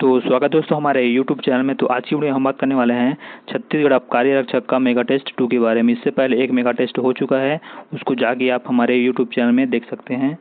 तो स्वागत दोस्तों हमारे YouTube चैनल में। तो आज की वीडियो हम बात करने वाले हैं छत्तीसगढ़ आबकारी आरक्षक का मेगा टेस्ट 2 के बारे में। इससे पहले एक मेगा टेस्ट हो चुका है, उसको जाके आप हमारे YouTube चैनल में देख सकते हैं।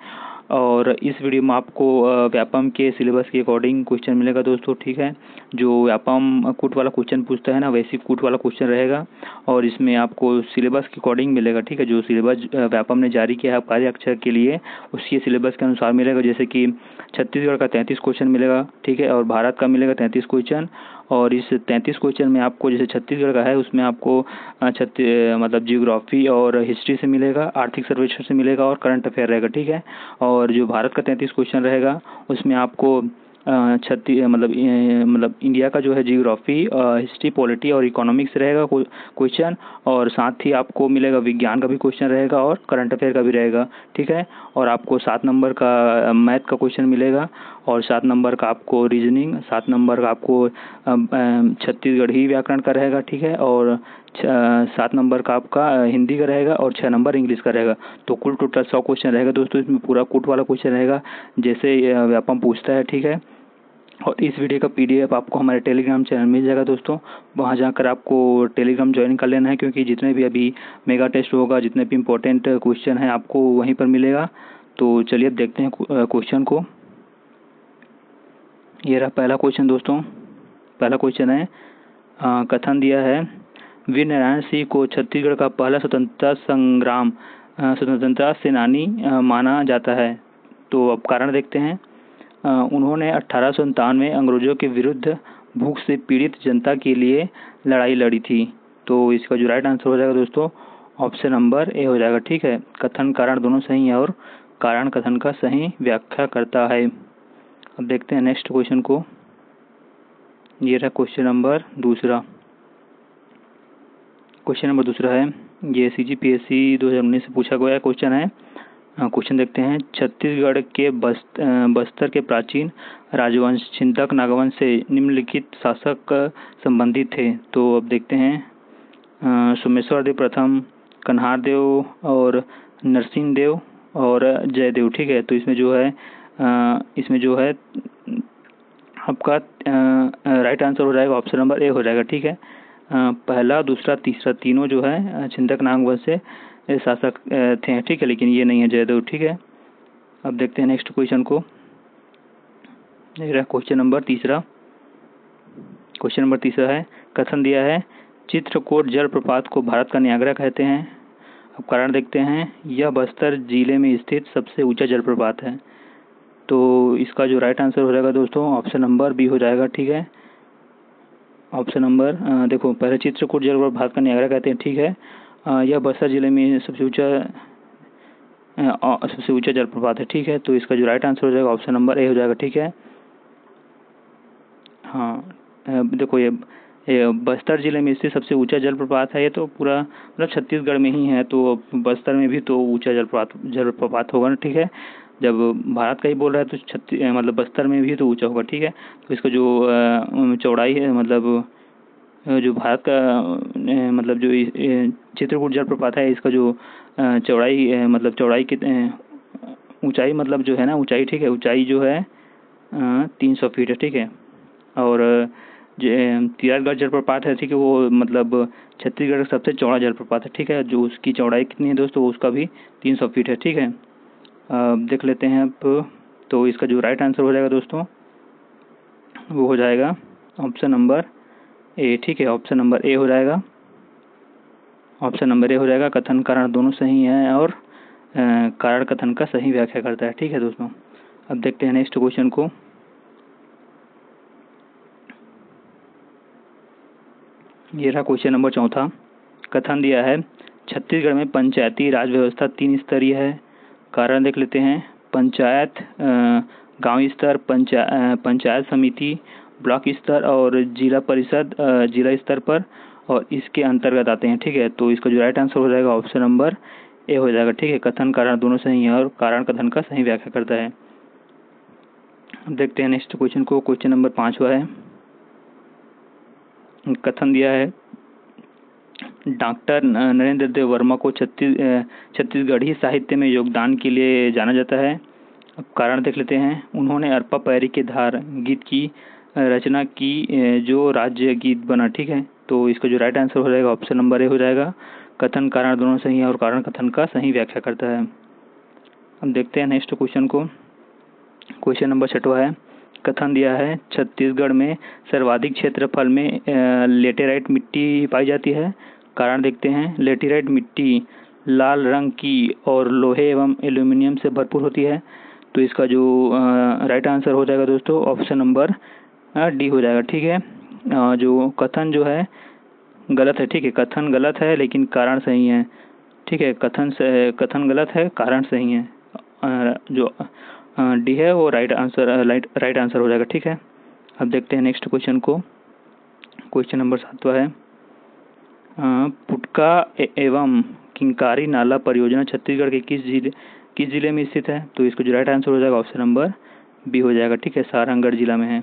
और इस वीडियो में आपको व्यापम के सिलेबस के अकॉर्डिंग क्वेश्चन मिलेगा दोस्तों, ठीक है। जो व्यापम कूट वाला क्वेश्चन पूछता है ना, वैसी कूट वाला क्वेश्चन रहेगा। और इसमें आपको सिलेबस के अकॉर्डिंग मिलेगा, ठीक है। जो सिलेबस व्यापम ने जारी किया है आबकारी आरक्षक के लिए, उसके सिलेबस के अनुसार मिलेगा। जैसे कि छत्तीसगढ़ का 33 क्वेश्चन मिलेगा, ठीक है, और भारत का मिलेगा 33 क्वेश्चन। और इस 33 क्वेश्चन में आपको, जैसे छत्तीसगढ़ का है, उसमें आपको मतलब जियोग्राफी और हिस्ट्री से मिलेगा, आर्थिक सर्वेक्षण से मिलेगा और करंट अफेयर रहेगा, ठीक है। और जो भारत का 33 क्वेश्चन रहेगा, उसमें आपको मतलब इंडिया का जो है जियोग्राफी, हिस्ट्री, पॉलिटी और इकोनॉमिक्स रहेगा क्वेश्चन। और साथ ही आपको मिलेगा विज्ञान का भी क्वेश्चन रहेगा और करंट अफेयर का भी रहेगा, ठीक है। और आपको 7 नंबर का मैथ का क्वेश्चन मिलेगा और 7 नंबर का आपको रीजनिंग, 7 नंबर का आपको छत्तीसगढ़ी व्याकरण का रहेगा, ठीक है। और 7 नंबर का आपका हिंदी का रहेगा और 6 नंबर इंग्लिश का रहेगा। तो कुल टोटल 100 क्वेश्चन रहेगा दोस्तों। इसमें पूरा कूट वाला क्वेश्चन रहेगा जैसे व्यापम पूछता है, ठीक है। और इस वीडियो का PDF आपको हमारे टेलीग्राम चैनल मिल जाएगा दोस्तों। वहाँ जाकर आपको टेलीग्राम ज्वाइन कर लेना है, क्योंकि जितने भी अभी मेगा टेस्ट होगा, जितने भी इम्पोर्टेंट क्वेश्चन हैं, आपको वहीं पर मिलेगा। तो चलिए अब देखते हैं क्वेश्चन को। ये रहा पहला क्वेश्चन दोस्तों। पहला क्वेश्चन है, कथन दिया है, वीर नारायण सिंह को छत्तीसगढ़ का पहला स्वतंत्रता सेनानी माना जाता है। तो अब कारण देखते हैं। उन्होंने 1897 अंग्रेजों के विरुद्ध भूख से पीड़ित जनता के लिए लड़ाई लड़ी थी। तो इसका जो राइट आंसर हो जाएगा दोस्तों, ऑप्शन नंबर ए हो जाएगा, ठीक है। कथन कारण दोनों सही है और कारण कथन का सही व्याख्या करता है। अब देखते हैं नेक्स्ट क्वेश्चन को। ये रहा क्वेश्चन नंबर दूसरा। क्वेश्चन नंबर दूसरा है, ये CGPSC 2019 से पूछा गया क्वेश्चन है। क्वेश्चन देखते हैं, छत्तीसगढ़ के बस्तर के प्राचीन राजवंश छिंदक नागवंश से निम्नलिखित शासक संबंधित थे। तो अब देखते हैं, सोमेश्वर देव प्रथम, कन्हार देव और नरसिंह देव और जयदेव, ठीक है। तो इसमें जो है आपका राइट आंसर हो जाएगा, ऑप्शन नंबर ए हो जाएगा, ठीक है। पहला, दूसरा, तीसरा, तीनों जो है छिंदक नागवंश से शासक थे, ठीक है, लेकिन ये नहीं है जयदेव, ठीक है। अब देखते हैं नेक्स्ट क्वेश्चन को। क्वेश्चन नंबर तीसरा। क्वेश्चन नंबर तीसरा है, कथन दिया है, चित्रकोट जलप्रपात को भारत का नियाग्रा कहते हैं। अब कारण देखते हैं, यह बस्तर जिले में स्थित सबसे ऊंचा जलप्रपात है। तो इसका जो राइट आंसर हो जाएगा दोस्तों, ऑप्शन नंबर बी हो जाएगा, ठीक है। ऑप्शन नंबर देखो, पहले चित्रकूट जलप्रपात भारत का नियाग्रा कहते हैं, ठीक है। यह बस्तर जिले में सबसे ऊंचा जलप्रपात है, ठीक है। तो इसका जो राइट आंसर हो जाएगा, ऑप्शन नंबर ए हो जाएगा, ठीक है। हाँ, देखो, ये बस्तर जिले में स्थित सबसे ऊंचा जलप्रपात है। ये तो पूरा मतलब छत्तीसगढ़ में ही है, तो बस्तर में भी तो ऊंचा जलप्रपात होगा ना, ठीक है। जब भारत का ही बोल रहा है तो मतलब बस्तर में भी तो ऊंचा होगा, ठीक है। तो इसका जो चौड़ाई है, मतलब जो भारत का मतलब जो चित्रकूट जलप्रपात है, इसका जो चौड़ाई मतलब चौड़ाई कितने, ऊंचाई मतलब जो है ना, ऊंचाई, ठीक है, ऊंचाई जो है 300 फीट है, ठीक है। और तिरारगढ़ जलप्रपात है, ठीक है, वो मतलब छत्तीसगढ़ का सबसे चौड़ा जलप्रपात है, ठीक है। जो उसकी चौड़ाई कितनी है दोस्तों, उसका भी 300 फीट है, ठीक है। देख लेते हैं अब। तो इसका जो राइट आंसर हो जाएगा दोस्तों, वो हो जाएगा ऑप्शन नंबर ए, ठीक है। ऑप्शन नंबर ए हो जाएगा, ऑप्शन नंबर ए हो जाएगा। कथन कारण दोनों सही हैं और कारण कथन का सही व्याख्या करता है, ठीक है दोस्तों। अब देखते हैं नेक्स्ट क्वेश्चन को। ये रहा क्वेश्चन नंबर चौथा। कथन दिया है, छत्तीसगढ़ में पंचायती राज व्यवस्था 3 स्तरीय है। कारण देख लेते हैं, पंचायत गांव स्तर, पंचायत समिति ब्लॉक स्तर और जिला परिषद जिला स्तर पर, और इसके अंतर्गत आते हैं, ठीक है। तो इसका जो राइट आंसर हो जाएगा, ऑप्शन नंबर ए हो जाएगा, ठीक है। कथन कारण दोनों सही है और कारण कथन का सही व्याख्या करता है। देखते हैं नेक्स्ट क्वेश्चन को। क्वेश्चन नंबर 5वां है। कथन दिया है, डॉक्टर नरेंद्र देव वर्मा को छत्तीसगढ़ी साहित्य में योगदान के लिए जाना जाता है। अब कारण देख लेते हैं, उन्होंने अरपा पैरी के धार गीत की रचना की जो राज्य गीत बना, ठीक है। तो इसका जो राइट आंसर हो जाएगा ऑप्शन नंबर ए हो जाएगा। कथन कारण दोनों सही है और कारण कथन का सही व्याख्या करता है। अब देखते हैं नेक्स्ट क्वेश्चन को। क्वेश्चन नंबर 6 है। कथन दिया है छत्तीसगढ़ में सर्वाधिक क्षेत्रफल में लेटेराइट मिट्टी पाई जाती है। कारण देखते हैं, लेटेराइट मिट्टी लाल रंग की और लोहे एवं एल्यूमिनियम से भरपूर होती है। तो इसका जो राइट आंसर हो जाएगा दोस्तों ऑप्शन नंबर डी हो जाएगा, ठीक है। जो कथन जो है गलत है, ठीक है। कथन गलत है लेकिन कारण सही है, ठीक है। कथन गलत है, कारण सही है। जो डी है वो राइट आंसर हो जाएगा, ठीक है। अब देखते हैं नेक्स्ट क्वेश्चन को। क्वेश्चन नंबर 7 है। पुटका एवं किंकारी नाला परियोजना छत्तीसगढ़ के किस जिले में स्थित है। तो इसको जो राइट आंसर हो जाएगा ऑप्शन नंबर बी हो जाएगा, ठीक है। सारंगढ़ जिला में है।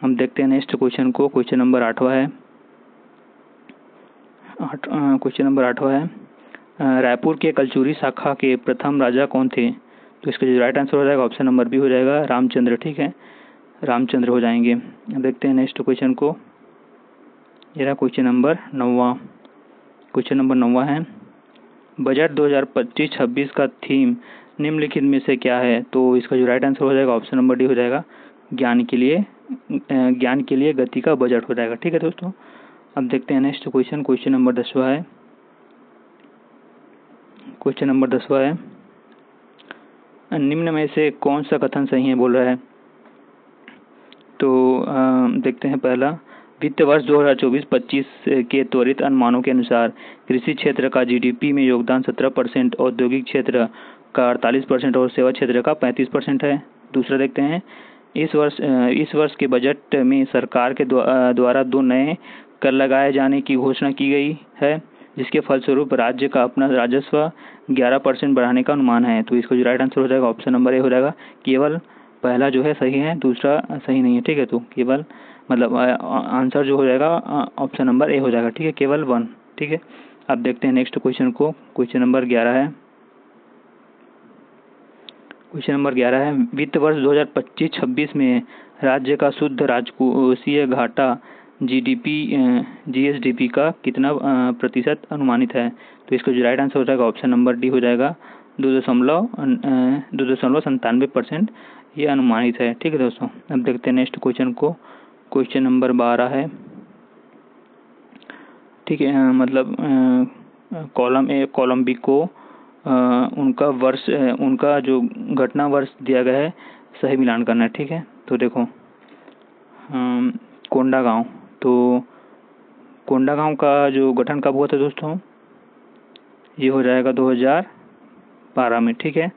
हम देखते हैं नेक्स्ट क्वेश्चन को। क्वेश्चन नंबर 8 है। क्वेश्चन नंबर 8 है। रायपुर के कलचुरी शाखा के प्रथम राजा कौन थे। तो इसका जो राइट आंसर हो जाएगा ऑप्शन नंबर बी हो जाएगा, रामचंद्र, ठीक है। रामचंद्र हो जाएंगे। देखते हैं नेक्स्ट क्वेश्चन को। ये रहा क्वेश्चन नंबर 9। क्वेश्चन नंबर 9 है। बजट 2025-26 का थीम निम्नलिखित में से क्या है। तो इसका जो राइट आंसर हो जाएगा ऑप्शन नंबर डी हो जाएगा, ज्ञान के लिए गति का बजट हो जाएगा, ठीक है दोस्तों। अब देखते हैं नेक्स्ट क्वेश्चन। क्वेश्चन नंबर 10 है। क्वेश्चन नंबर 10 है। निम्न में से कौन सा कथन सही है बोल रहा है। तो देखते हैं पहला। वित्त वर्ष 2024-25 के त्वरित अनुमानों के अनुसार कृषि क्षेत्र का जीडीपी में योगदान 17%, औद्योगिक क्षेत्र का 48% और सेवा क्षेत्र का 35% है। दूसरा देखते हैं, इस वर्ष के बजट में सरकार के द्वारा 2 नए कर लगाए जाने की घोषणा की गई है, जिसके फलस्वरूप राज्य का अपना राजस्व 11% बढ़ाने का अनुमान है। तो इसको जो राइट आंसर हो जाएगा ऑप्शन नंबर ए हो जाएगा। केवल पहला जो है सही है, दूसरा सही नहीं है, ठीक है। तो केवल मतलब आंसर जो हो जाएगा ऑप्शन नंबर ए हो जाएगा, ठीक है। केवल 1, ठीक है। अब देखते हैं नेक्स्ट क्वेश्चन को। क्वेश्चन नंबर 11 है। क्वेश्चन नंबर 11 है। वित्त वर्ष 2025-26 में राज्य का शुद्ध राजकोषीय घाटा जीएसडीपी का कितना प्रतिशत अनुमानित है। तो इसका जो राइट आंसर हो जाएगा ऑप्शन नंबर डी हो जाएगा, 2.97% ये अनुमानित है, ठीक है दोस्तों। अब देखते हैं नेक्स्ट क्वेश्चन को। क्वेश्चन नंबर 12 है, ठीक है। मतलब कॉलम ए कॉलम बी को उनका जो घटना वर्ष दिया गया है सही मिलान करना है, ठीक है। तो देखो कोंडागांव, तो कोंडागांव का जो गठन कब हुआ था दोस्तों, ये हो जाएगा 2012 में, ठीक है।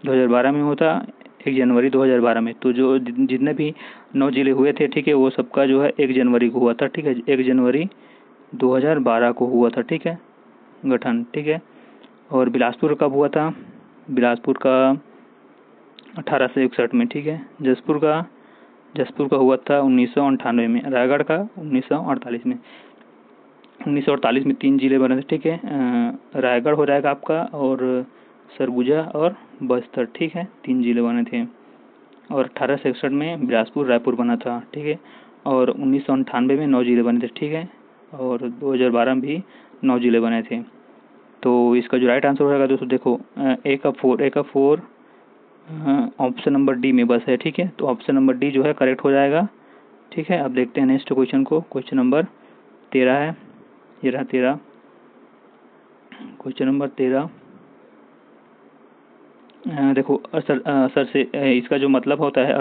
2012 में होता 1 जनवरी 2012 में। तो जो जितने भी 9 जिले हुए थे, ठीक है, वो सबका जो है 1 जनवरी को हुआ था, ठीक है। 1 जनवरी 2012 को हुआ था, ठीक है, गठन, ठीक है। और बिलासपुर कब हुआ था, बिलासपुर का 1861 में, ठीक है। जसपुर का हुआ था 1998 में। रायगढ़ का 1948 में। 1948 में 3 जिले बने थे, ठीक है। रायगढ़ हो जाएगा आपका, और सरगुजा और बस्तर, ठीक है, 3 जिले बने थे। और 1861 में बिलासपुर रायपुर बना था, ठीक है। और 1998 में 9 जिले बने थे, ठीक है। और 2012 में भी 9 जिले बने थे। तो इसका जो राइट आंसर हो जाएगा दोस्तों, देखो ए का 4 ऑप्शन नंबर डी में बस है, ठीक है। तो ऑप्शन नंबर डी जो है करेक्ट हो जाएगा, ठीक है। अब देखते हैं नेक्स्ट क्वेश्चन को। क्वेश्चन नंबर 13 है। ये रहा 13। Question number 13। देखो असर से इसका जो मतलब होता है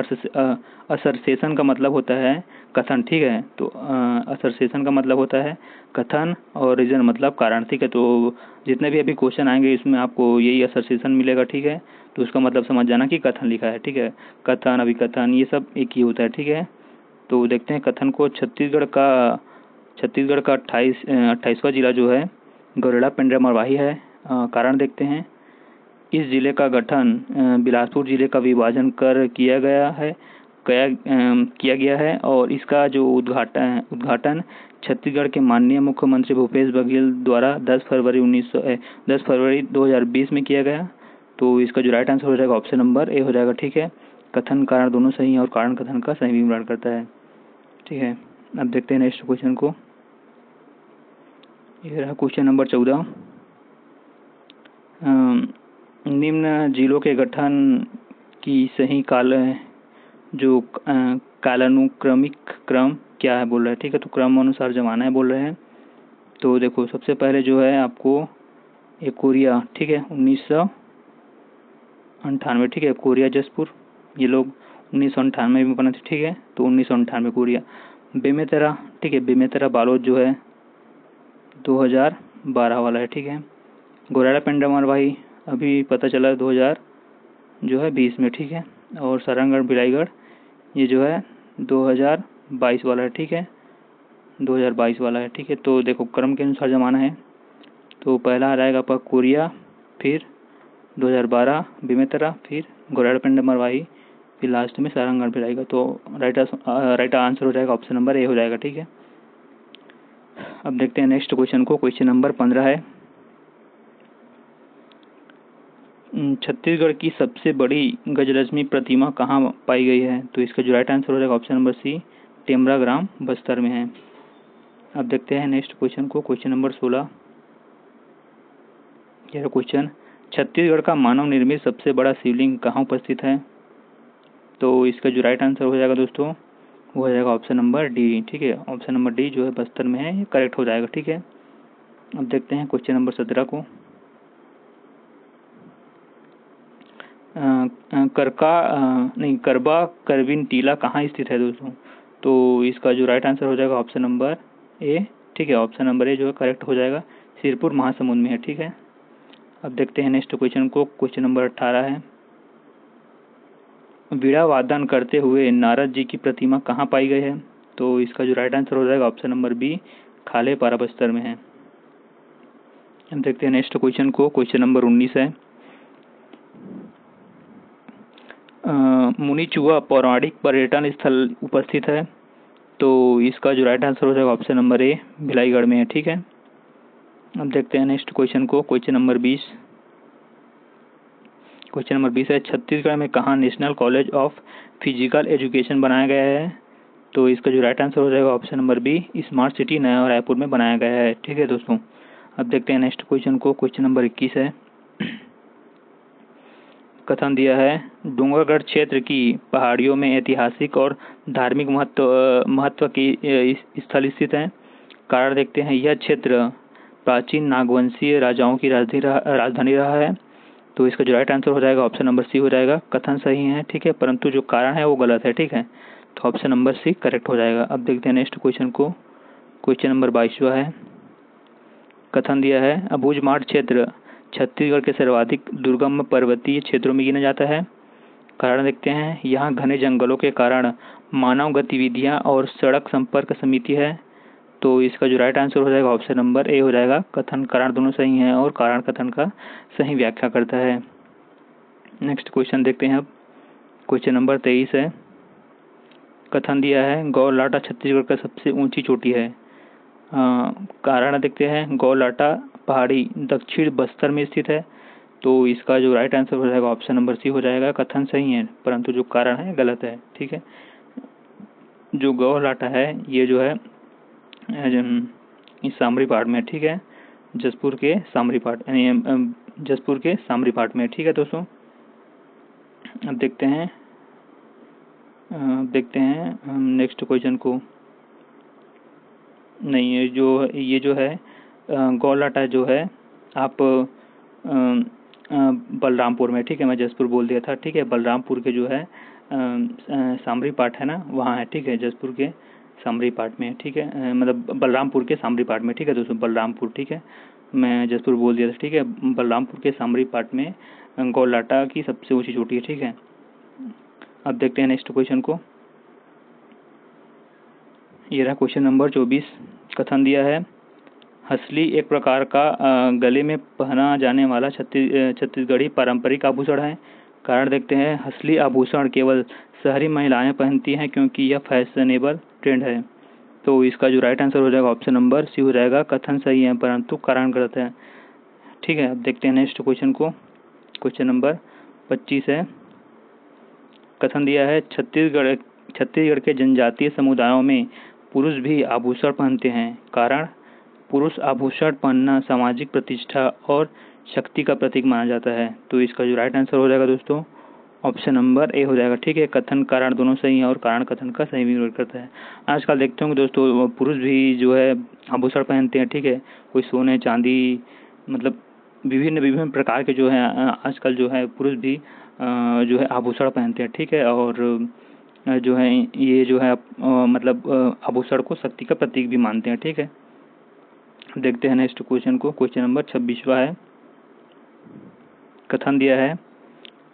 असरसेशन का मतलब होता है कथन, ठीक है। तो असरसेशन का मतलब होता है कथन और रीजन मतलब कारण, ठीक है। तो जितने भी अभी क्वेश्चन आएंगे इसमें आपको यही असरसेशन मिलेगा, ठीक है। तो उसका मतलब समझ जाना कि कथन लिखा है, ठीक है। कथन, अभिकथन, ये सब एक ही होता है, ठीक है। तो देखते हैं कथन को। छत्तीसगढ़ का 28वां जिला जो है गौरेला पेंड्रा मरवाही है। कारण देखते हैं, इस जिले का गठन बिलासपुर जिले का विभाजन कर किया गया है और इसका जो उद्घाटन छत्तीसगढ़ के माननीय मुख्यमंत्री भूपेश बघेल द्वारा 10 फरवरी 2020 में किया गया। तो इसका जो राइट आंसर हो जाएगा ऑप्शन नंबर ए हो जाएगा, ठीक है। कथन कारण दोनों सही है और कारण कथन का सही विवरण करता है। ठीक है। अब देखते हैं नेक्स्ट क्वेश्चन को। ये रहा क्वेश्चन नंबर 14। निम्न जिलों के गठन की सही कालानुक्रमिक क्रम क्या है बोल रहा है। ठीक है, तो क्रम अनुसार जमाना है बोल रहे हैं। तो देखो सबसे पहले जो है आपको कोरिया, ठीक है, 1998, ठीक है, कोरिया जसपुर, ये लोग 1998 में बना थे। ठीक है, तो 1998 कोरिया। बेमेतरा, ठीक है, बेमेतरा बालोद जो है 2012 वाला है। ठीक है, गोराड़ा पेंड्रामार भाई अभी पता चला 2020 में। ठीक है, और सारंगगढ़ भिलाईगढ़ ये जो है 2022 वाला है। ठीक है, 2022 वाला है। ठीक है, तो देखो क्रम के अनुसार जमाना है। तो पहला आ जाएगा आपका कोरिया, फिर 2012 बेमेतरा, फिर गोराड़ा पेंड्रामार भाई, फिर लास्ट में सारंगगढ़ भिलाईगढ़। तो राइट आंसर हो जाएगा ऑप्शन नंबर ए हो जाएगा। ठीक है, अब देखते हैं नेक्स्ट क्वेश्चन को। क्वेश्चन नंबर 15 है। छत्तीसगढ़ की सबसे बड़ी गजलक्ष्मी प्रतिमा कहाँ पाई गई है। तो इसका जो राइट आंसर हो जाएगा ऑप्शन नंबर सी, टेमरा ग्राम बस्तर में है। अब देखते हैं नेक्स्ट क्वेश्चन को। Question number 16। यह क्वेश्चन, छत्तीसगढ़ का मानव निर्मित सबसे बड़ा शिवलिंग कहाँ उपस्थित है। तो इसका जो राइट आंसर हो जाएगा दोस्तों वो हो जाएगा ऑप्शन नंबर डी। ठीक है, ऑप्शन नंबर डी जो है बस्तर में है, ये करेक्ट हो जाएगा। ठीक है, अब देखते हैं क्वेश्चन नंबर 17 को। करबा करविन टीला कहाँ स्थित है दोस्तों। तो इसका जो राइट आंसर हो जाएगा ऑप्शन नंबर ए। ठीक है, ऑप्शन नंबर ए जो है करेक्ट हो जाएगा, सिरपुर महासमुंद में है। ठीक है, अब देखते हैं नेक्स्ट क्वेश्चन को। क्वेश्चन नंबर 18 है। वीणा वादन करते हुए नारद जी की प्रतिमा कहाँ पाई गई है। तो इसका जो राइट आंसर हो जाएगा ऑप्शन नंबर बी, खाले पारा बस्तर में है। अब देखते हैं नेक्स्ट क्वेश्चन को। क्वेश्चन नंबर 19 है। मुनीचुआ पौराणिक पर्यटन स्थल उपस्थित है। तो इसका जो राइट आंसर हो जाएगा ऑप्शन नंबर ए, भिलाईगढ़ में है। ठीक है, अब देखते हैं नेक्स्ट क्वेश्चन को। Question number 20। क्वेश्चन नंबर 20 है। छत्तीसगढ़ में कहाँ national college of physical education बनाया गया है। तो इसका जो राइट आंसर हो जाएगा option number b, smart city नया रायपुर में बनाया गया है। ठीक है दोस्तों, अब देखते हैं नेक्स्ट क्वेश्चन को। क्वेश्चन नंबर 21 है। कथन दिया है, डूंगरगढ़ क्षेत्र की पहाड़ियों में ऐतिहासिक और धार्मिक महत्व की स्थल स्थित है। कारण देखते हैं, यह क्षेत्र प्राचीन नागवंशीय राजाओं की राजधानी रहा है। तो इसका जो राइट आंसर हो जाएगा ऑप्शन नंबर सी हो जाएगा। कथन सही है, ठीक है, परंतु जो कारण है वो गलत है। ठीक है, तो ऑप्शन नंबर सी करेक्ट हो जाएगा। अब देखते हैं नेक्स्ट क्वेश्चन को। क्वेश्चन नंबर 22 है। कथन दिया है, अबूझमाड़ क्षेत्र छत्तीसगढ़ के सर्वाधिक दुर्गम पर्वतीय क्षेत्रों में गिना जाता है। कारण देखते हैं, यहाँ घने जंगलों के कारण मानव गतिविधियाँ और सड़क संपर्क समिति है। तो इसका जो राइट आंसर हो जाएगा ऑप्शन नंबर ए हो जाएगा। कथन कारण दोनों सही हैं और कारण कथन का सही व्याख्या करता है। नेक्स्ट क्वेश्चन देखते हैं अब। क्वेश्चन नंबर 23 है। कथन दिया है, गौलाटा छत्तीसगढ़ का सबसे ऊंची चोटी है। कारण देखते हैं, गौलाटा पहाड़ी दक्षिण बस्तर में स्थित है। तो इसका जो राइट आंसर हो जाएगा ऑप्शन नंबर सी हो जाएगा। कथन सही है परंतु जो कारण है गलत है। ठीक है, जो गौलाटा है ये जो है इस सामरी पार्ट में। ठीक है, जसपुर के सामरी पार्ट यानी जसपुर के सामरी पार्ट में। ठीक है दोस्तों, अब देखते हैं नेक्स्ट क्वेश्चन को। नहीं, ये जो है गौलाटा जो है आप बलरामपुर में। ठीक है, मैं जसपुर बोल दिया था। ठीक है, बलरामपुर के जो है सामरी पार्ट है ना वहाँ है। ठीक है, जसपुर के सामरी पार्ट में। ठीक है, मतलब बलरामपुर के सामरी पार्ट में। ठीक है दोस्तों, बलरामपुर। ठीक है, मैं जसपुर बोल दिया था। ठीक है, बलरामपुर के सामरी पार्ट में गौलाटा की सबसे ऊंची चोटी है। ठीक है, अब देखते हैं नेक्स्ट क्वेश्चन को। ये रहा क्वेश्चन नंबर 24। कथन दिया है, हसली एक प्रकार का गले में पहना जाने वाला छत्तीसगढ़ी पारंपरिक आभूषण है। कारण देखते हैं, हसली आभूषण केवल शहरी महिलाएं पहनती हैं क्योंकि यह फैशनेबल ट्रेंड है। तो इसका जो राइट आंसर हो जाएगा ऑप्शन नंबर सी हो जाएगा। कथन सही है परंतु कारण गलत है। ठीक है, अब देखते हैं नेक्स्ट क्वेश्चन को। क्वेश्चन नंबर 25 है। कथन दिया है, छत्तीसगढ़ के जनजातीय समुदायों में पुरुष भी आभूषण पहनते हैं। कारण, पुरुष आभूषण पहनना सामाजिक प्रतिष्ठा और शक्ति का प्रतीक माना जाता है। तो इसका जो राइट आंसर हो जाएगा दोस्तों ऑप्शन नंबर ए हो जाएगा। ठीक है, कथन कारण दोनों सही है और कारण कथन का सही विरोध करता है। आजकल देखते होंगे दोस्तों पुरुष भी जो है आभूषण पहनते हैं। ठीक है, कोई सोने चांदी मतलब विभिन्न विभिन्न प्रकार के जो है आजकल जो है पुरुष भी जो है आभूषण पहनते हैं। ठीक है, और जो है ये जो है मतलब आभूषण को शक्ति का प्रतीक भी मानते हैं। ठीक है, देखते हैं नेक्स्ट क्वेश्चन को। क्वेश्चन नंबर 26वां है। कथन दिया है,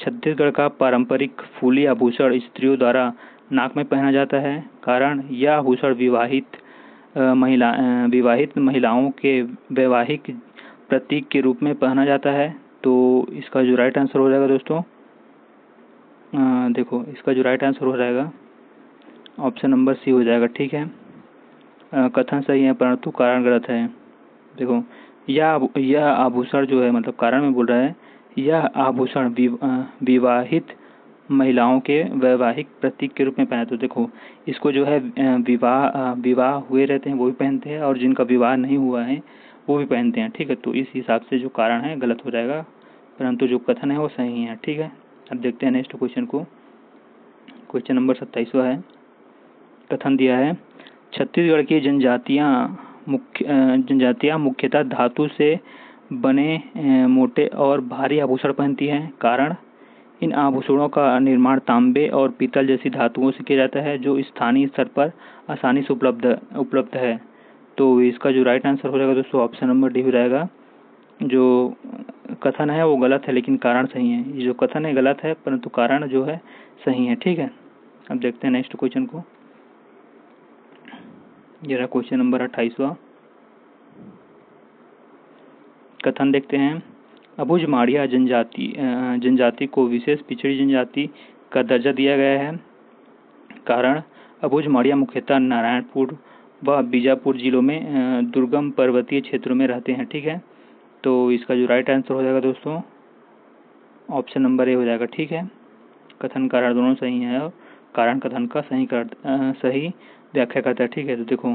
छत्तीसगढ़ का पारंपरिक फूली आभूषण स्त्रियों द्वारा नाक में पहना जाता है। कारण, यह आभूषण विवाहित महिलाओं के वैवाहिक प्रतीक के रूप में पहना जाता है। तो इसका जो राइट आंसर हो जाएगा दोस्तों देखो इसका जो राइट आंसर हो जाएगा ऑप्शन नंबर सी हो जाएगा। ठीक है, कथन सही है परंतु कारण गलत है। देखो यह आभूषण जो है मतलब कारण में बोल रहा है, यह आभूषण विवाहित महिलाओं के वैवाहिक प्रतीक के रूप में पहना। तो देखो इसको जो है विवाह हुए रहते हैं वो भी पहनते हैं और जिनका विवाह नहीं हुआ है वो भी पहनते हैं। ठीक है, तो इस हिसाब से जो कारण है गलत हो जाएगा परंतु जो कथन है वो सही है। ठीक है, अब देखते हैं नेक्स्ट क्वेश्चन को। क्वेश्चन नंबर 27वां है। कथन दिया है, छत्तीसगढ़ की जनजातियां मुख्यतः धातु से बने मोटे और भारी आभूषण पहनती हैं। कारण, इन आभूषणों का निर्माण तांबे और पीतल जैसी धातुओं से किया जाता है जो स्थानीय स्तर पर आसानी से उपलब्ध है। तो इसका जो राइट आंसर हो जाएगा दोस्तों ऑप्शन नंबर डी हो जाएगा। जो कथन है वो गलत है लेकिन कारण सही है। ये जो कथन है गलत है परंतु कारण जो है सही है। ठीक है, अब देखते हैं नेक्स्ट क्वेश्चन को। ये रहा क्वेश्चन नंबर 28वां। कथन देखते हैं, अबुझ माड़िया जनजाति को विशेष पिछड़ी जनजाति का दर्जा दिया गया है। कारण, अबुझ माड़िया मुख्यतः नारायणपुर व बीजापुर जिलों में दुर्गम पर्वतीय क्षेत्रों में रहते हैं। ठीक है, तो इसका जो राइट आंसर हो जाएगा दोस्तों ऑप्शन नंबर ए हो जाएगा। ठीक है, कथन कारण दोनों सही है और कारण कथन का सही व्याख्या करता है। ठीक है, तो देखो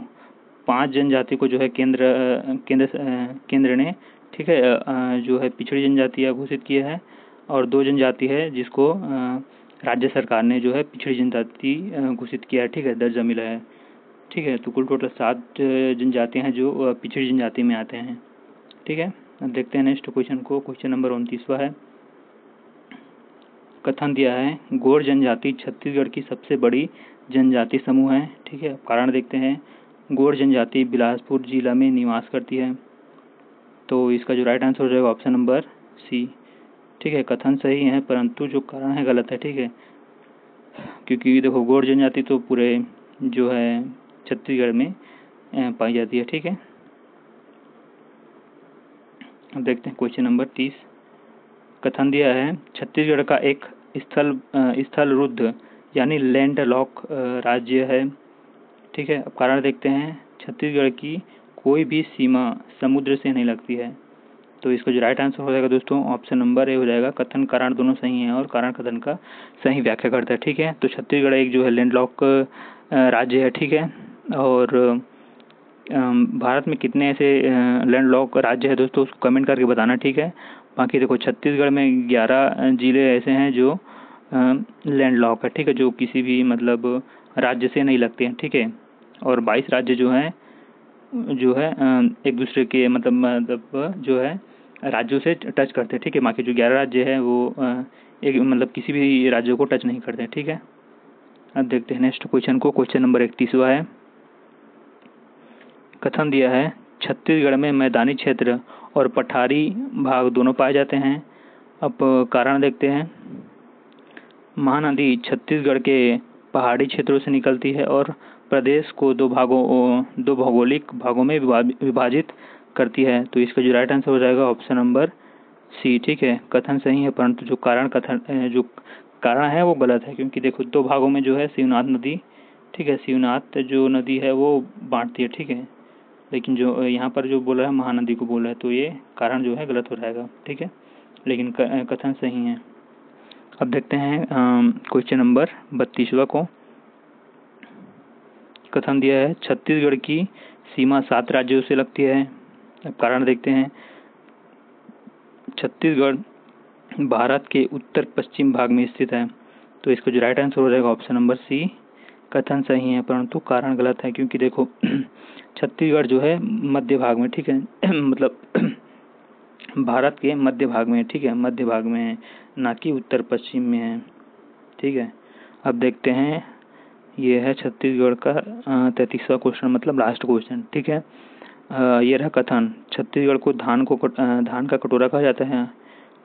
5 जनजाति को जो है केंद्र ने ठीक है जो है पिछड़ी जनजातियाँ घोषित किया है और 2 जनजाति है जिसको राज्य सरकार ने जो है पिछड़ी जनजाति घोषित किया है। ठीक है, दर्जा मिला है। ठीक है, तो कुल टोटल 7 जनजातियाँ हैं जो पिछड़ी जनजाति में आते हैं। ठीक है, अब देखते हैं नेक्स्ट क्वेश्चन को। क्वेश्चन नंबर 29वां है। कथन दिया है, गोंड जनजाति छत्तीसगढ़ की सबसे बड़ी जनजाति समूह है। ठीक है, कारण देखते हैं, गोंड जनजाति बिलासपुर जिला में निवास करती है। तो इसका जो राइट आंसर हो जाएगा ऑप्शन नंबर सी। ठीक है, कथन सही है परंतु जो कारण है गलत है। ठीक है, क्योंकि देखो गोंड जनजाति तो पूरे जो है छत्तीसगढ़ में पाई जाती है। ठीक है, अब देखते हैं क्वेश्चन नंबर 30। कथन दिया है, छत्तीसगढ़ का एक स्थल रुद्ध यानी लैंड लॉक राज्य है। ठीक है, अब कारण देखते हैं, छत्तीसगढ़ की कोई भी सीमा समुद्र से नहीं लगती है। तो इसका जो राइट आंसर हो जाएगा दोस्तों ऑप्शन नंबर ए हो जाएगा। कथन कारण दोनों सही हैं और कारण कथन का सही व्याख्या करता है। ठीक है, तो छत्तीसगढ़ एक जो है लैंडलॉक राज्य है। ठीक है, और भारत में कितने ऐसे लैंडलॉक राज्य है दोस्तों उसको कमेंट करके बताना। ठीक है, बाकी देखो छत्तीसगढ़ में 11 जिले ऐसे हैं जो लैंडलॉक है। ठीक है, जो किसी भी मतलब राज्य से नहीं लगते हैं। ठीक है, और 22 राज्य जो है एक दूसरे के मतलब जो है राज्यों से टच करते हैं। ठीक है, बाकी जो 11 राज्य है वो एक मतलब किसी भी राज्य को टच नहीं करते हैं। ठीक है, अब देखते हैं नेक्स्ट क्वेश्चन को। क्वेश्चन नंबर 31वां है। कथन दिया है, छत्तीसगढ़ में मैदानी क्षेत्र और पठारी भाग दोनों पाए जाते हैं। अब कारण देखते हैं, महानदी छत्तीसगढ़ के पहाड़ी क्षेत्रों से निकलती है और प्रदेश को दो भौगोलिक भागों में विभाजित करती है। तो इसका जो राइट आंसर हो जाएगा ऑप्शन नंबर सी। ठीक है, कथन सही है परंतु जो कारण है वो गलत है, क्योंकि देखो 2 भागों में जो है शिवनाथ नदी, ठीक है, शिवनाथ जो नदी है वो बांटती है। ठीक है, लेकिन जो यहाँ पर जो बोला है महानदी को बोला है, तो ये कारण जो है गलत हो जाएगा। ठीक है, लेकिन कथन सही है। अब देखते हैं क्वेश्चन नंबर 32वां को। कथन दिया है छत्तीसगढ़ की सीमा 7 राज्यों से लगती है। अब कारण देखते हैं। छत्तीसगढ़ भारत के उत्तर पश्चिम भाग में स्थित है, तो इसका जो राइट आंसर हो जाएगा ऑप्शन नंबर सी, कथन सही है परंतु कारण गलत है। क्योंकि देखो छत्तीसगढ़ जो है मध्य भाग में, ठीक है मतलब भारत के मध्य भाग में, ठीक है, मध्य भाग में है, ना कि उत्तर पश्चिम में है, ठीक है। अब देखते हैं, ये है छत्तीसगढ़ का 33वां क्वेश्चन, मतलब लास्ट क्वेश्चन, ठीक है। ये रहा कथन छत्तीसगढ़ को धान का कटोरा कहा जाता है।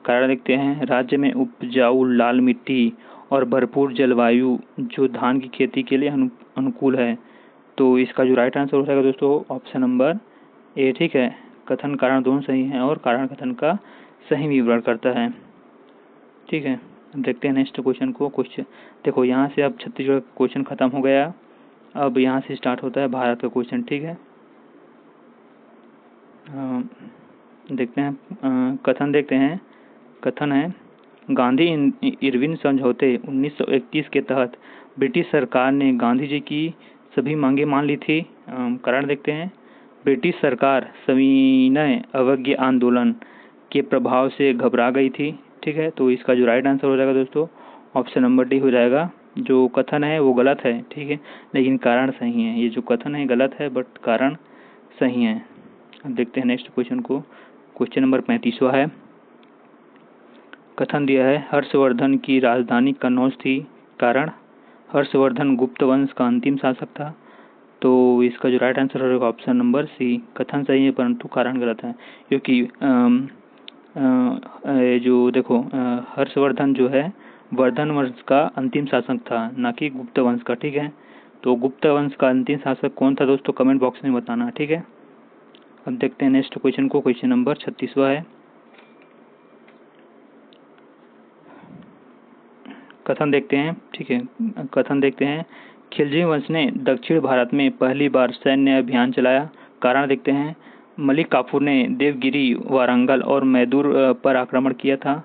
कारण देखते हैं, राज्य में उपजाऊ लाल मिट्टी और भरपूर जलवायु जो धान की खेती के लिए अनुकूल है। तो इसका जो राइट आंसर हो जाएगा दोस्तों ऑप्शन नंबर ए, ठीक है। कथन कारण दोनों सही हैं और कारण कथन का सही विवरण करता है, ठीक है। देखते हैं नेक्स्ट क्वेश्चन को। क्वेश्चन देखो, यहाँ से अब छत्तीसगढ़ का क्वेश्चन खत्म हो गया। अब यहाँ से स्टार्ट होता है भारत का क्वेश्चन, ठीक है। देखते हैं कथन देखते हैं। कथन है गांधी इरविन समझौते 1931 के तहत ब्रिटिश सरकार ने गांधी जी की सभी मांगें मान ली थी। कारण देखते हैं, ब्रिटिश सरकार सविनय अवज्ञा आंदोलन के प्रभाव से घबरा गई थी, ठीक है। तो इसका जो राइट आंसर हो जाएगा दोस्तों ऑप्शन नंबर डी हो जाएगा। जो कथन है वो गलत है, ठीक है, लेकिन कारण सही है। ये जो कथन है गलत है बट कारण सही है। अब देखते हैं नेक्स्ट क्वेश्चन को। क्वेश्चन नंबर 35वां है। कथन दिया है हर्षवर्धन की राजधानी कन्नौज थी। कारण हर्षवर्धन गुप्त वंश का अंतिम शासक था। तो इसका जो राइट आंसर होगा ऑप्शन नंबर सी, कथन सही है परंतु कारण गलत है। क्योंकि जो देखो हर्षवर्धन जो है वर्धन वंश का अंतिम शासक था, ना कि गुप्त वंश का, ठीक है। तो गुप्त वंश का अंतिम शासक कौन था दोस्तों, कमेंट बॉक्स में बताना, ठीक है। अब देखते हैं नेक्स्ट क्वेश्चन को। क्वेश्चन नंबर 36वां है। कथन देखते हैं, ठीक है। कथन देखते हैं खिलजी वंश ने दक्षिण भारत में पहली बार सैन्य अभियान चलाया। कारण देखते हैं, मलिक काफूर ने देवगिरी, वारंगल और मैदूर पर आक्रमण किया था।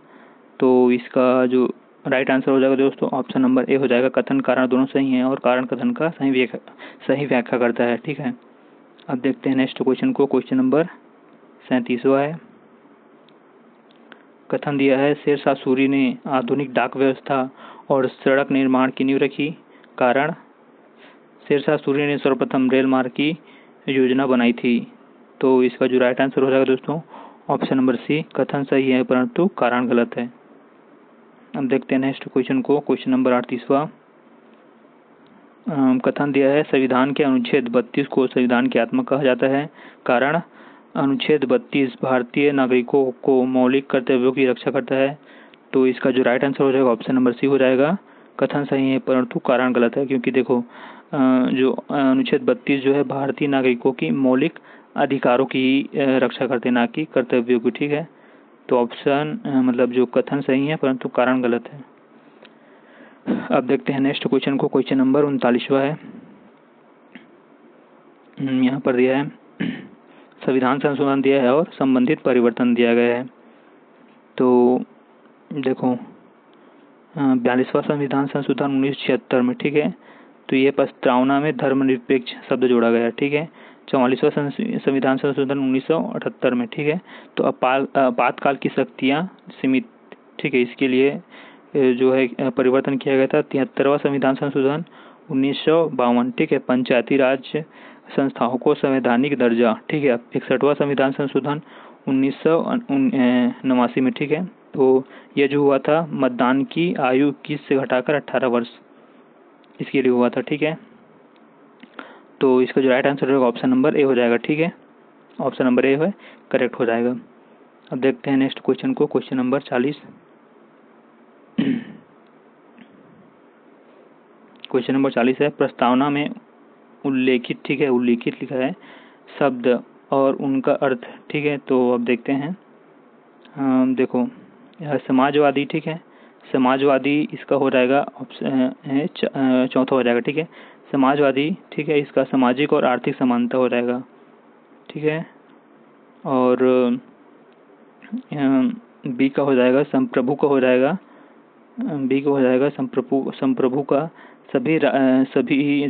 तो इसका जो राइट आंसर हो जाएगा दोस्तों ऑप्शन नंबर ए हो जाएगा। कथन कारण दोनों सही हैं और कारण कथन का सही व्याख्या करता है, ठीक है। अब देखते हैं नेक्स्ट क्वेश्चन को। क्वेश्चन नंबर 37वां है। कथन दिया है शेरशाह सूरी ने आधुनिक डाक व्यवस्था और सड़क निर्माण की नींव रखी। कारण शेरशाह सूरी ने सर्वप्रथम रेल मार्ग की योजना बनाई थी। तो इसका जो राइट आंसर हो जाएगा दोस्तों ऑप्शन नंबर सी, कथन सही है परंतु कारण गलत है। अब देखते हैं नेक्स्ट क्वेश्चन को। क्वेश्चन नंबर 38वां। कथन दिया है संविधान के अनुच्छेद 32 को संविधान की आत्मा कहा जाता है। कारण अनुच्छेद 32 भारतीय नागरिकों को मौलिक कर्तव्यों की रक्षा करता है। तो इसका जो राइट आंसर हो जाएगा ऑप्शन नंबर सी हो जाएगा। कथन सही है परंतु कारण गलत है। क्योंकि देखो जो अनुच्छेद 32 जो है भारतीय नागरिकों की मौलिक अधिकारों की रक्षा करते, ना कि कर्तव्यों की, ठीक है। तो ऑप्शन मतलब जो कथन सही है परंतु कारण गलत है। अब देखते हैं नेक्स्ट क्वेश्चन को। क्वेश्चन नंबर 39वां है। यहाँ पर दिया है संविधान संशोधन दिया है और संबंधित परिवर्तन दिया गया है। तो देखो 42वां संविधान संशोधन 1976 में, ठीक है। तो ये प्रस्तावना में धर्मनिरपेक्ष शब्द जोड़ा गया, ठीक है। 44वां संविधान संशोधन 1978 में, ठीक है। तो आपातकाल की शक्तियाँ सीमित, ठीक है, इसके लिए जो है परिवर्तन किया गया था। 73वां संविधान संशोधन 1952, ठीक है। पंचायती राज संस्थाओं को संवैधानिक दर्जा, ठीक है। 61वां संविधान संशोधन 1989 में, ठीक है। तो यह जो हुआ था मतदान की आयु 21 से घटाकर 18 वर्ष इसके लिए हुआ था, ठीक है। तो इसका जो राइट आंसर होगा ऑप्शन नंबर ए हो जाएगा, ठीक है। ऑप्शन नंबर ए है करेक्ट हो जाएगा। अब देखते हैं नेक्स्ट क्वेश्चन को। Question number 40। क्वेश्चन नंबर 40 है प्रस्तावना में उल्लेखित, ठीक है, उल्लेखित लिखा है शब्द और उनका अर्थ, ठीक है। तो अब देखते हैं देखो समाजवादी, ठीक है। समाजवादी इसका हो जाएगा ऑप्शन चौथा हो जाएगा, ठीक है। समाजवादी, ठीक है, इसका सामाजिक और आर्थिक समानता हो जाएगा, ठीक है। और बी का हो जाएगा संप्रभु का हो जाएगा, बी का हो जाएगा संप्रभु का सभी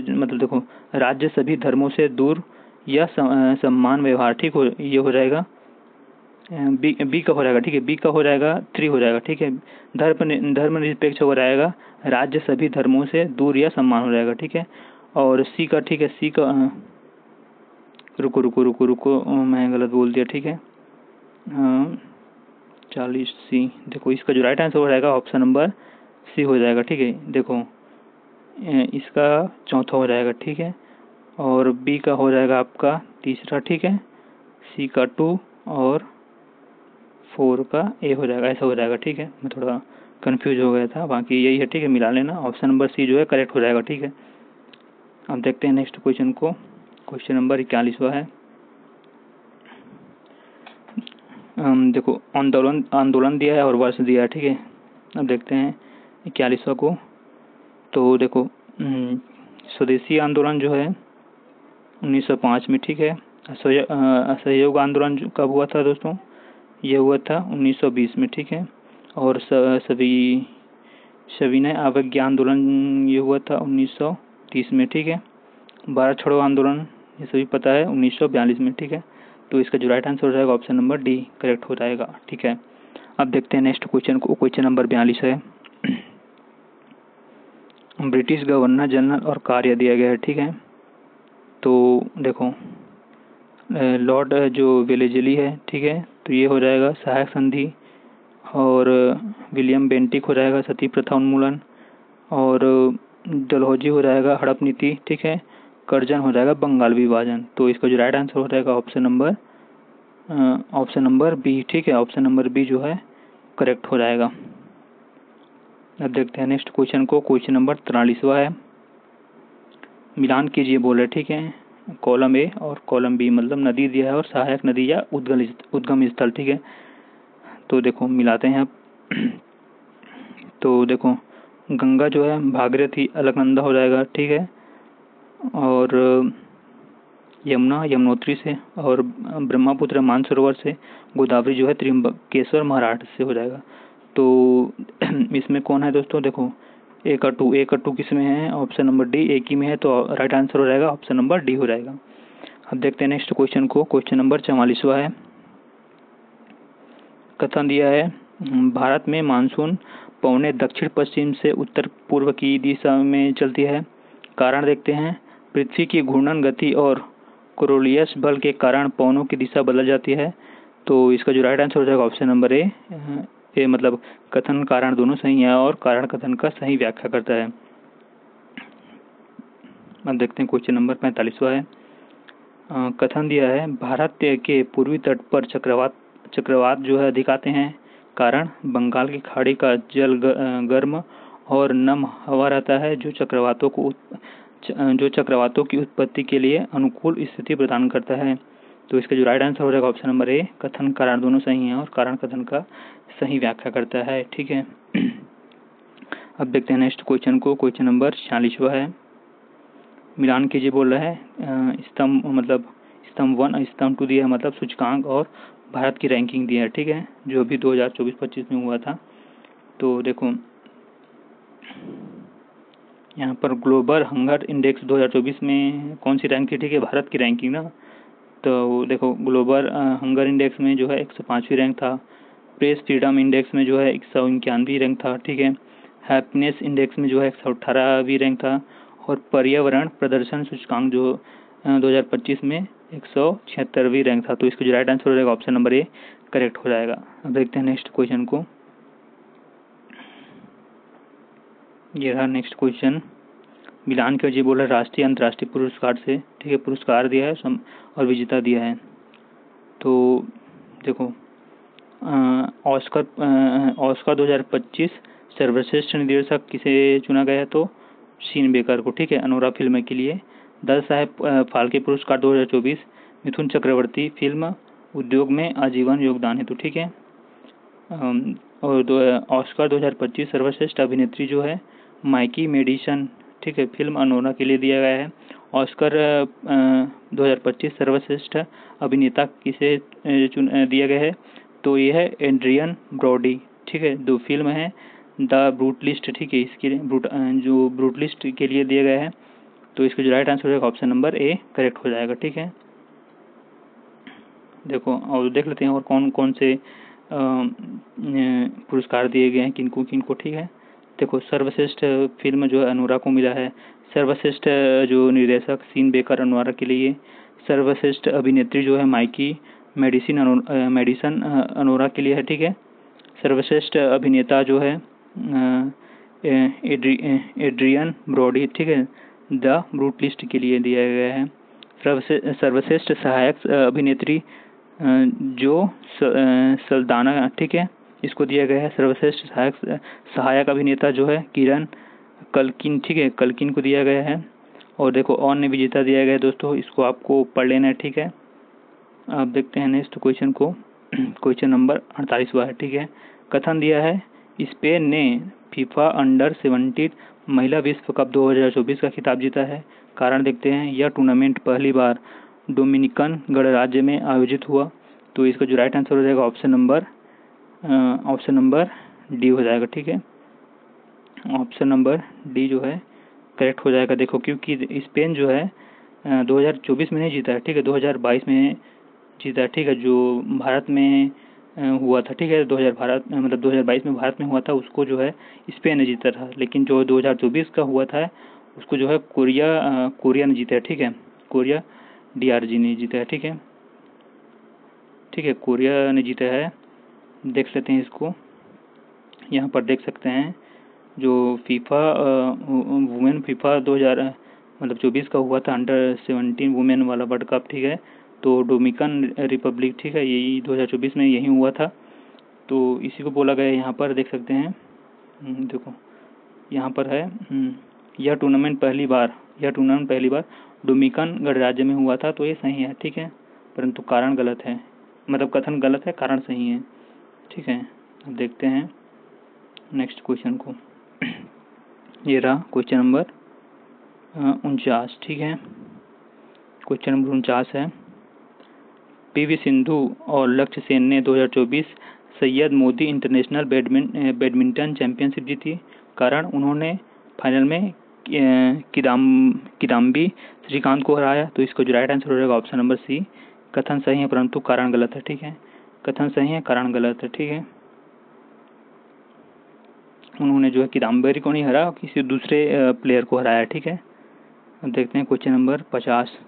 मतलब देखो, राज्य सभी धर्मों से दूर या समान व्यवहार, ठीक हो, ये हो जाएगा बी का हो जाएगा, ठीक है, बी का हो जाएगा 3 हो जाएगा, ठीक है। धर्मनिरपेक्ष हो जाएगा, राज्य सभी धर्मों से दूर या समान हो जाएगा, ठीक है। और सी का, ठीक है, सी का रुको रुको रुको रुको मैं गलत बोल दिया, ठीक है। 40 सी, देखो इसका जो राइट आंसर हो जाएगा ऑप्शन नंबर सी हो जाएगा, ठीक है। देखो इसका चौथा हो जाएगा, ठीक है। और बी का हो जाएगा आपका तीसरा, ठीक है। सी का 2 और 4 का ए हो जाएगा, ऐसा हो जाएगा, ठीक है। मैं थोड़ा कंफ्यूज हो गया था, बाकी यही है, ठीक है, मिला लेना। ऑप्शन नंबर सी जो है करेक्ट हो जाएगा, ठीक है। अब देखते हैं नेक्स्ट क्वेश्चन को। क्वेश्चन नंबर 41वां है। देखो आंदोलन दिया है और वर्ष दिया है, ठीक है। अब देखते हैं 41वां को। तो देखो स्वदेशी आंदोलन जो है 1905 में, ठीक है। असहयोग आंदोलन कब हुआ था दोस्तों? ये हुआ था 1920 में, ठीक है। और सविनय अवज्ञा आंदोलन ये हुआ था 1930 में, ठीक है। भारत छोड़ो आंदोलन ये सभी पता है 1942 में, ठीक है। तो इसका जो राइट आंसर हो जाएगा ऑप्शन नंबर डी करेक्ट हो जाएगा, ठीक है। अब देखते हैं नेक्स्ट क्वेश्चन को। क्वेश्चन नंबर 42 है। ब्रिटिश गवर्नर जनरल और कार्य दिया गया है, ठीक है। तो देखो लॉर्ड जो वेलेजली है, ठीक है, तो ये हो जाएगा सहायक संधि। और विलियम बेंटिक हो जाएगा सती प्रथा उन्मूलन। और डलहौजी हो जाएगा हड़प नीति, ठीक है। कर्जन हो जाएगा बंगाल विभाजन। तो इसका जो राइट आंसर हो जाएगा ऑप्शन नंबर बी, ठीक है। ऑप्शन नंबर बी जो है करेक्ट हो जाएगा। अब देखते हैं नेक्स्ट क्वेश्चन को। क्वेश्चन नंबर 43वां है। मिलान कीजिए बोल रहे, ठीक है। कॉलम ए और कॉलम बी, मतलब नदी दिया है और सहायक नदी या उद्गम स्थल, ठीक है। तो देखो मिलाते हैं अब। तो देखो गंगा जो है भागीरथी अलकनंदा हो जाएगा, ठीक है। और यमुना यमुनोत्री से, और ब्रह्मपुत्र मानसरोवर से, गोदावरी जो है त्रिम्बकेश्वर महाराष्ट्र से हो जाएगा। तो इसमें कौन है दोस्तों? देखो ए का टू किस में है? ऑप्शन नंबर डी एक ही में है, तो राइट आंसर हो जाएगा ऑप्शन नंबर डी हो जाएगा। अब देखते हैं नेक्स्ट क्वेश्चन को। क्वेश्चन नंबर 44वां है। कथन दिया है भारत में मानसून पवनें दक्षिण पश्चिम से उत्तर पूर्व की दिशा में चलती है। कारण देखते हैं पृथ्वी की घूर्णन गति और कोरोलियस बल के कारण पवनों की दिशा बदल जाती है। तो इसका जो राइट आंसर हो जाएगा ऑप्शन नंबर ए, मतलब कथन कारण दोनों सही है और कारण कथन का सही व्याख्या करता है। अब देखते हैं क्वेश्चन नंबर 45वां है। कथन दिया है भारत के पूर्वी तट पर चक्रवात जो है अधिक आते हैं। कारण बंगाल की खाड़ी का जल गर्म और नम हवा रहता है जो चक्रवातों की उत्पत्ति के लिए अनुकूल स्थिति प्रदान करता है। तो इसका जो राइट आंसर हो जाएगा ऑप्शन नंबर ए, कथन कारण दोनों सही हैं और कारण कथन का सही व्याख्या करता है, ठीक है। अब देखते हैं नेक्स्ट क्वेश्चन को। क्वेश्चन नंबर 46वां है। मिलान कीजिए बोल रहा है। स्तंभ 1 स्तंभ 2 दिया है, मतलब सूचकांक और भारत की रैंकिंग दिया है, ठीक है, जो भी 2024-25 में हुआ था। तो देखो यहाँ पर ग्लोबल हंगर इंडेक्स 2024 में कौन सी रैंक थी? ठीक है, भारत की रैंकिंग ना। तो देखो ग्लोबल हंगर इंडेक्स में जो है 105वीं रैंक था। प्रेस फ्रीडम इंडेक्स में जो है 191वीं रैंक था, ठीक है। हैप्पीनेस इंडेक्स में जो है 118वीं रैंक था। और पर्यावरण प्रदर्शन सूचकांक जो 2025 में 176वीं रैंक था। तो इसका जो राइट आंसर हो जाएगा ऑप्शन नंबर ए करेक्ट हो जाएगा। अब देखते हैं नेक्स्ट क्वेश्चन को। ये रहा नेक्स्ट क्वेश्चन। मिलान के जी बोल रहे राष्ट्रीय अंतर्राष्ट्रीय पुरस्कार से, ठीक है, पुरस्कार दिया है और विजेता दिया है। तो देखो ऑस्कर 2025 सर्वश्रेष्ठ निर्देशक किसे चुना गया है? तो सीन बेकर को, ठीक है, अनोरा फिल्म के लिए। दादा साहेब फाल्के पुरस्कार 2024 मिथुन चक्रवर्ती फिल्म उद्योग में आजीवन योगदान हेतु, ठीक है। और ऑस्कर 2025 सर्वश्रेष्ठ अभिनेत्री जो है माइकी मेडिसन, ठीक है, फिल्म अनोरा के लिए दिया गया है। ऑस्कर 2025 सर्वश्रेष्ठ अभिनेता किसे दिया गया है? तो ये है एड्रियन ब्रॉडी, ठीक है। 2 फिल्म है द ब्रूट लिस्ट, ठीक है, इसके लिए जो ब्रूट लिस्ट के लिए दिया गया है, तो इसका जो राइट आंसर हो जाएगा ऑप्शन नंबर ए करेक्ट हो जाएगा, ठीक है। देखो और देख लेते हैं और कौन कौन से पुरस्कार दिए गए हैं किनको किनको, ठीक है। देखो सर्वश्रेष्ठ फिल्म जो है अनोरा को मिला है, सर्वश्रेष्ठ जो निर्देशक सीन बेकर अनोरा के लिए, सर्वश्रेष्ठ अभिनेत्री जो है माइकी मेडिसन अनोरा के लिए है, ठीक है। सर्वश्रेष्ठ अभिनेता जो है एड्रियन ब्रॉडी, ठीक है, द ब्रूट लिस्ट के लिए दिया गया है। सर्वश्रेष्ठ सहायक अभिनेत्री जो सल्दाना, ठीक है, इसको दिया गया है। सर्वश्रेष्ठ सहायक अभिनेता जो है किरण कल्किन, ठीक है, कल्किन को दिया गया है। और देखो अन्य विजेता दिया गया है दोस्तों, इसको आपको पढ़ लेना है, ठीक है। आप देखते हैं नेक्स्ट क्वेश्चन को, क्वेश्चन नंबर 48वां है, ठीक है। कथन दिया है स्पेन ने फीफा अंडर 17 महिला विश्व कप 2024 का खिताब जीता है। कारण देखते हैं, यह टूर्नामेंट पहली बार डोमिनिकन गणराज्य में आयोजित हुआ। तो इसका जो राइट आंसर हो जाएगा ऑप्शन नंबर डी हो जाएगा, ठीक है। ऑप्शन नंबर डी जो है करेक्ट हो जाएगा। देखो क्योंकि स्पेन जो है 2024 में नहीं जीता है, ठीक है, 2022 में जीता है, ठीक है। जो भारत में हुआ था, ठीक है, 2022 में भारत में हुआ था, उसको जो है स्पेन ने जीता था। लेकिन जो 2024 का हुआ था उसको जो है कोरिया ने जीता है, ठीक है, कोरिया DRG ने जीता है, ठीक है, ठीक है, कोरिया ने जीता है। देख लेते हैं इसको, यहाँ पर देख सकते हैं जो वुमेन फीफा 2024 का हुआ था अंडर 17 वुमेन वाला वर्ल्ड कप, ठीक है, तो डोमिनिकन रिपब्लिक, ठीक है, यही 2024 में यही हुआ था। तो इसी को बोला गया यहाँ पर देख सकते हैं। देखो यहाँ पर है यह टूर्नामेंट पहली बार डोमिनिकन गणराज्य में हुआ था, तो ये सही है, ठीक है, परंतु कारण गलत है, मतलब कथन गलत है, कारण सही है, ठीक है। अब देखते हैं नेक्स्ट क्वेश्चन को। ये रहा क्वेश्चन नंबर 49, ठीक है। क्वेश्चन नंबर 49 है, PV सिंधु और लक्ष्य सेन ने 2024 Syed Modi international badminton championship जीती। कारण उन्होंने फाइनल में किदाम्बी श्रीकांत को हराया। तो इसको जो राइट आंसर हो जाएगा ऑप्शन नंबर सी, कथन सही है परंतु कारण गलत है, ठीक है, कथन सही है कारण गलत है, ठीक है। उन्होंने जो है किदाम्बरी को नहीं हराया, किसी दूसरे प्लेयर को हराया, ठीक है। अब देखते हैं क्वेश्चन नंबर 50।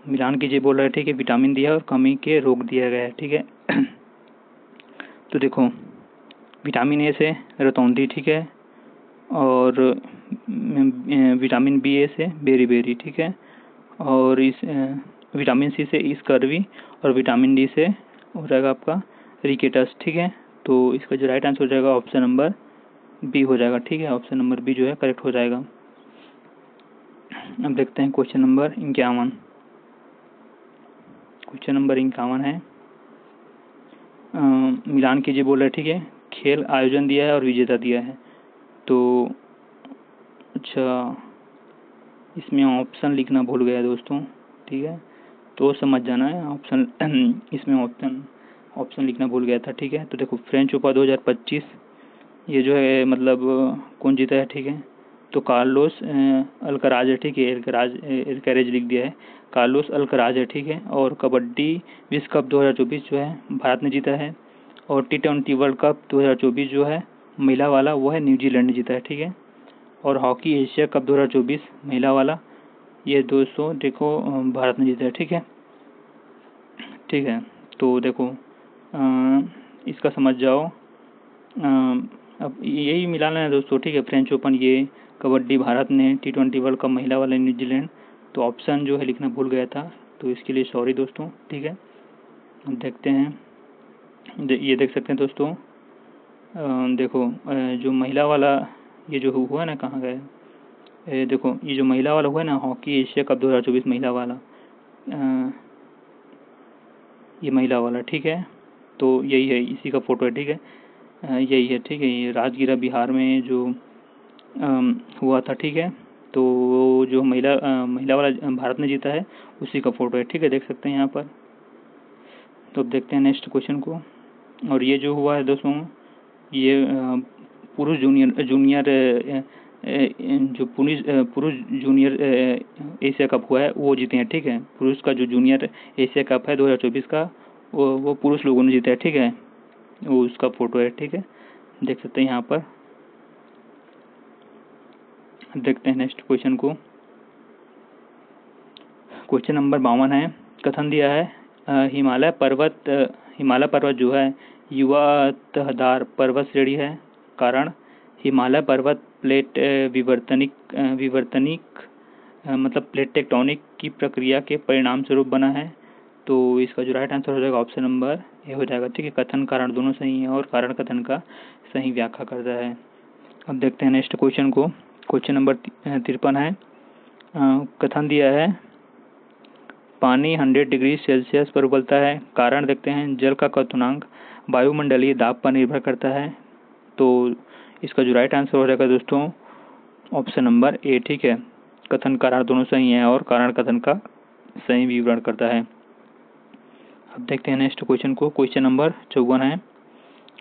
मिलान कीजिए बोल रहे, ठीक है, विटामिन दिया और कमी के रोग दिया गया है, ठीक है। तो देखो विटामिन ए से रतौंधी, ठीक है, और विटामिन BA से बेरी, ठीक है, और इस विटामिन C से स्कर्वी, और विटामिन D से हो जाएगा आपका रिकेटस, ठीक है। तो इसका जो राइट आंसर हो जाएगा ऑप्शन नंबर बी हो जाएगा, ठीक है, ऑप्शन नंबर बी जो है करेक्ट हो जाएगा। अब देखते हैं क्वेश्चन नंबर 51। क्वेश्चन नंबर 51 है, मिलान कीजिए बोल रहे, ठीक है, खेल आयोजन दिया है और विजेता दिया है। तो अच्छा, इसमें ऑप्शन लिखना भूल गया दोस्तों, ठीक है, तो समझ जाना है ऑप्शन इसमें ऑप्शन लिखना भूल गया था, ठीक है। तो देखो फ्रेंच ओपन 2025 ये जो है मतलब कौन जीता है, ठीक है, तो कार्लोस अल्कराज है, ठीक है, एल्करेज लिख दिया है, कार्लोस अल्कराज है, ठीक है। और कबड्डी विश्व कप 2024 जो है भारत ने जीता है। और T20 वर्ल्ड कप 2024 जो है महिला वाला वो है न्यूजीलैंड ने जीता है, ठीक है। और हॉकी एशिया कप 2024 महिला वाला ये 200 देखो भारत ने जीता है, ठीक है, ठीक है। तो देखो इसका समझ जाओ, अब यही मिलाना है दोस्तों, ठीक है, फ्रेंच ओपन ये, कबड्डी भारत ने, T20 वर्ल्ड कप महिला वाला न्यूजीलैंड। तो ऑप्शन जो है लिखना भूल गया था, तो इसके लिए सॉरी दोस्तों, ठीक है। देखते हैं, ये देख सकते हैं दोस्तों, देखो जो महिला वाला ये जो हुआ है ना, कहाँ गए, देखो ये जो महिला वाला हुआ है ना, हॉकी एशिया कप 2024 महिला वाला, ये महिला वाला, ठीक है, तो यही है, इसी का फोटो है, ठीक है, यही है, ठीक है, ये राजगीरा बिहार में जो हुआ था, ठीक है। तो जो महिला वाला भारत ने जीता है उसी का फोटो है, ठीक है, देख सकते हैं यहाँ पर। तो अब देखते हैं नेक्स्ट क्वेश्चन को। और ये जो हुआ है दोस्तों ये पुरुष जूनियर जो पुरुष जूनियर एशिया कप हुआ है वो जीते हैं, ठीक है। पुरुष का जो जूनियर एशिया कप है 2024 का, वो पुरुष लोगों ने जीता है, ठीक है। वो उसका फोटो है, ठीक है, देख सकते हैं यहाँ पर। देखते हैं नेक्स्ट क्वेश्चन को। क्वेश्चन नंबर 52 है। कथन दिया है हिमालय पर्वत जो है युवा तहदार पर्वत श्रेणी है। कारण हिमालय पर्वत प्लेट विवर्तनिक मतलब प्लेट टेक्टोनिक की प्रक्रिया के परिणाम स्वरूप बना है। तो इसका जो राइट आंसर हो जाएगा ऑप्शन नंबर ए हो जाएगा, ठीक है। कथन कारण दोनों सही है और कारण कथन का सही व्याख्या करता है। अब देखते हैं नेक्स्ट क्वेश्चन को। क्वेश्चन नंबर 53 है। कथन दिया है पानी 100 डिग्री सेल्सियस पर उबलता है। कारण देखते हैं जल का क्वथनांक वायुमंडलीय दाब पर निर्भर करता है। तो इसका जो राइट आंसर हो जाएगा दोस्तों ऑप्शन नंबर ए, ठीक है। कथन कारण दोनों सही है और कारण कथन का सही विवरण करता है। अब देखते हैं नेक्स्ट क्वेश्चन को। क्वेश्चन नंबर 54 है।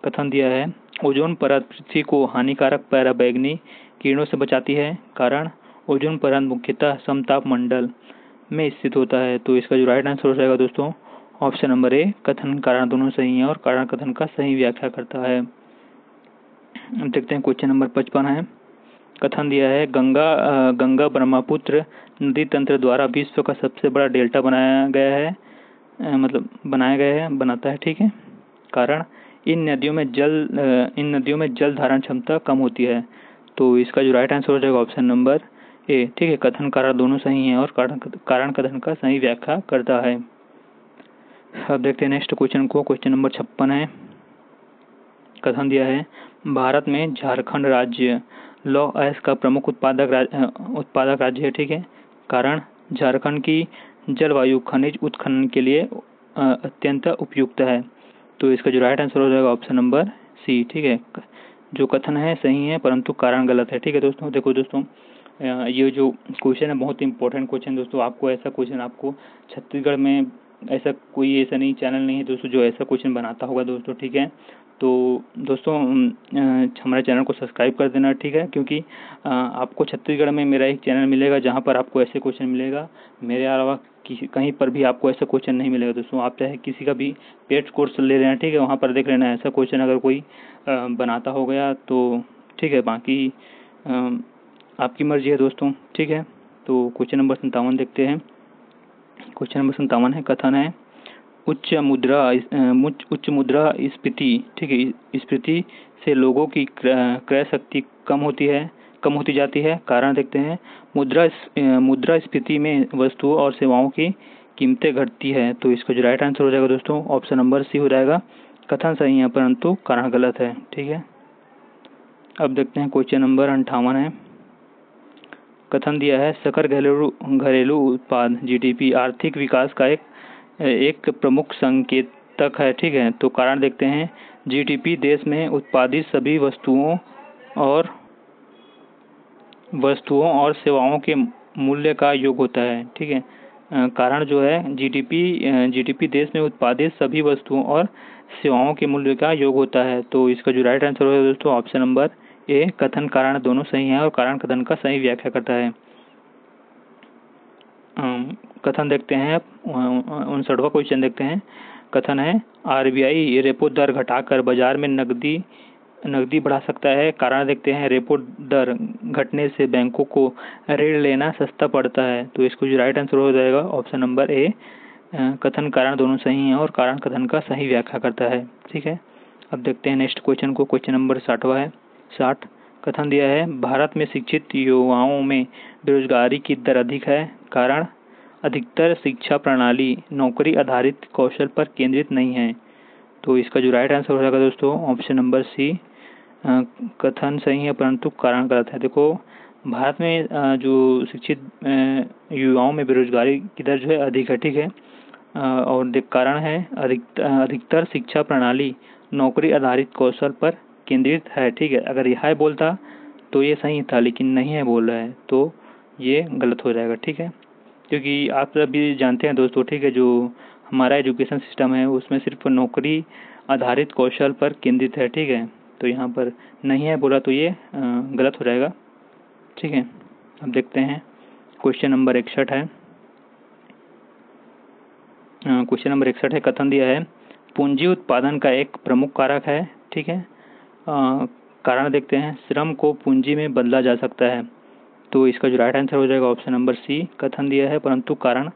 कथन दिया है ओजोन परत पृथ्वी को हानिकारक पराबैंगनी किरणों से बचाती है। कारण ओजोन परत मुख्यतः समताप मंडल में स्थित होता है। तो इसका जो राइट आंसर हो जाएगा दोस्तों ऑप्शन नंबर ए, कथन कारण दोनों सही है और कारण कथन का सही व्याख्या करता है। अब देखते हैं क्वेश्चन नंबर 55 है। कथन दिया है गंगा ब्रह्मपुत्र नदी तंत्र द्वारा विश्व का सबसे बड़ा डेल्टा बनाता है, ठीक है। कारण इन नदियों में जल धारण क्षमता कम होती है। तो इसका जो राइट आंसर हो जाएगा ऑप्शन नंबर ए, ठीक है। कथन कारण दोनों सही हैं और कारण कथन का सही व्याख्या करता है। अब देखते हैं नेक्स्ट क्वेश्चन को। क्वेश्चन नंबर 56 है। कथन दिया है भारत में झारखंड राज्य लौह अयस्क का प्रमुख उत्पादक राज्य है, ठीक है। कारण झारखंड की जलवायु खनिज उत्खनन के लिए अत्यंत उपयुक्त है। तो इसका जो राइट आंसर हो जाएगा ऑप्शन नंबर सी, ठीक है। जो कथन है सही है परंतु कारण गलत है, ठीक है दोस्तों। देखो दोस्तों ये जो क्वेश्चन है बहुत इंपॉर्टेंट क्वेश्चन दोस्तों। आपको ऐसा क्वेश्चन आपको छत्तीसगढ़ में ऐसा नहीं चैनल नहीं है दोस्तों जो ऐसा क्वेश्चन बनाता होगा दोस्तों, ठीक है। तो दोस्तों हमारे चैनल को सब्सक्राइब कर देना, ठीक है। क्योंकि आपको छत्तीसगढ़ में मेरा एक चैनल मिलेगा जहाँ पर आपको ऐसे क्वेश्चन मिलेगा। मेरे अलावा कहीं पर भी आपको ऐसा क्वेश्चन नहीं मिलेगा दोस्तों। आप चाहे किसी का भी पेड कोर्स ले लेना, ठीक है, वहाँ पर देख लेना ऐसा क्वेश्चन अगर कोई बनाता हो गया तो, ठीक है। बाकी आपकी मर्जी है दोस्तों, ठीक है। तो क्वेश्चन नंबर 57 देखते हैं। क्वेश्चन नंबर 57 है। कथन है उच्च मुद्रा स्फीति, ठीक है, स्फीति से लोगों की क्रय शक्ति कम होती जाती है। कारण देखते हैं मुद्रा स्फीति में वस्तुओं और सेवाओं की कीमतें घटती है। तो इसका जो राइट आंसर हो जाएगा दोस्तों ऑप्शन नंबर सी हो जाएगा। कथन सही है परंतु कारण गलत है, ठीक है। अब देखते हैं क्वेश्चन नंबर 58 है। कथन दिया है सकल घरेलू उत्पाद जीडीपी आर्थिक विकास का एक प्रमुख संकेतक है, ठीक है। तो कारण देखते हैं जीडीपी देश में उत्पादित सभी वस्तुओं और सेवाओं के मूल्य का योग होता है, ठीक है। कारण जो है जीडीपी देश में उत्पादित सभी वस्तुओं और सेवाओं के मूल्य का योग होता है। तो इसका जो राइट आंसर होगा दोस्तों ऑप्शन नंबर ए, कथन कारण दोनों सही है और कारण कथन का सही व्याख्या करता है। कथन देखते हैं 59वां क्वेश्चन देखते हैं। कथन है आरबीआई रेपो दर घटाकर बाजार में नकदी बढ़ा सकता है। कारण देखते हैं रेपो दर घटने से बैंकों को ऋण लेना सस्ता पड़ता है। तो इसको जो राइट आंसर हो जाएगा ऑप्शन नंबर ए, कथन कारण दोनों सही हैं और कारण कथन का सही व्याख्या करता है, ठीक है। अब देखते हैं नेक्स्ट क्वेश्चन को। क्वेश्चन नंबर 60वां है। 60 कथन दिया है भारत में शिक्षित युवाओं में बेरोजगारी की दर अधिक है। कारण अधिकतर शिक्षा प्रणाली नौकरी आधारित कौशल पर केंद्रित नहीं है। तो इसका जो राइट आंसर हो जाएगा दोस्तों ऑप्शन नंबर सी, कथन सही है परंतु कारण गलत है। देखो भारत में जो शिक्षित युवाओं में बेरोजगारी की दर जो है अधिक है, ठीक है। और कारण है अधिकतर शिक्षा प्रणाली नौकरी आधारित कौशल पर केंद्रित है, ठीक है। अगर यह है बोलता तो ये सही था, लेकिन नहीं है बोल रहा है तो ये गलत हो जाएगा, ठीक है। क्योंकि आप सभी जानते हैं दोस्तों, ठीक है, जो हमारा एजुकेशन सिस्टम है उसमें सिर्फ नौकरी आधारित कौशल पर केंद्रित है, ठीक है। तो यहाँ पर नहीं है बोला तो ये गलत हो जाएगा, ठीक है। अब देखते हैं क्वेश्चन नंबर 61 है। क्वेश्चन नंबर 61 है, कथन दिया है पूंजी उत्पादन का एक प्रमुख कारक है, ठीक है। कारण देखते हैं, श्रम को पूंजी में बदला जा सकता है, तो इसका जो राइट आंसर हो जाएगा ऑप्शन नंबर सी। कथन दिया है परंतु कारण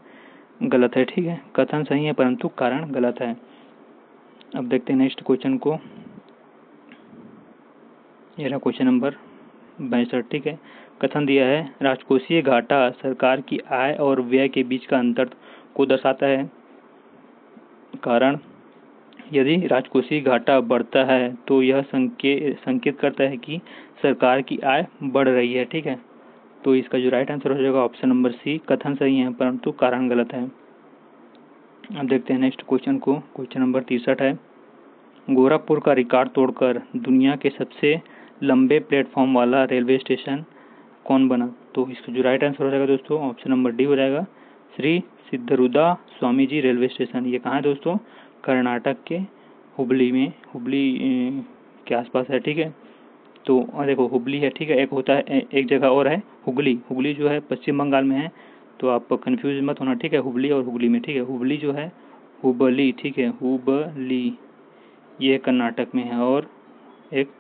गलत है, ठीक है। कथन सही है परंतु कारण गलत है। अब देखते हैं नेक्स्ट क्वेश्चन को, ये रहा क्वेश्चन नंबर 62, ठीक है। कथन दिया है राजकोषीय घाटा सरकार की आय और व्यय के बीच का अंतर को दर्शाता है। कारण, यदि राजकोषीय घाटा बढ़ता है तो यह संकेत करता है कि सरकार की आय बढ़ रही है, ठीक है। तो इसका जो राइट आंसर हो जाएगा ऑप्शन नंबर सी। कथन सही है परंतु कारण गलत है। अब देखते हैं नेक्स्ट क्वेश्चन को, क्वेश्चन नंबर 63 है। गोरखपुर का रिकॉर्ड तोड़कर दुनिया के सबसे लंबे प्लेटफॉर्म वाला रेलवे स्टेशन कौन बना? तो इसका जो राइट आंसर हो जाएगा दोस्तों ऑप्शन नंबर डी हो जाएगा, श्री सिद्धरूदा स्वामी जी रेलवे स्टेशन। ये कहाँ है दोस्तों? कर्नाटक के हुबली में, हुबली के आसपास है, ठीक है। तो देखो हुबली है, ठीक है, एक होता है एक जगह और है हुगली। हुगली जो है पश्चिम बंगाल में है, तो आप कंफ्यूज मत होना, ठीक है। हुबली और हुगली में, ठीक है। हुबली जो है हुबली, ठीक है, हुबली ये कर्नाटक में है, और एक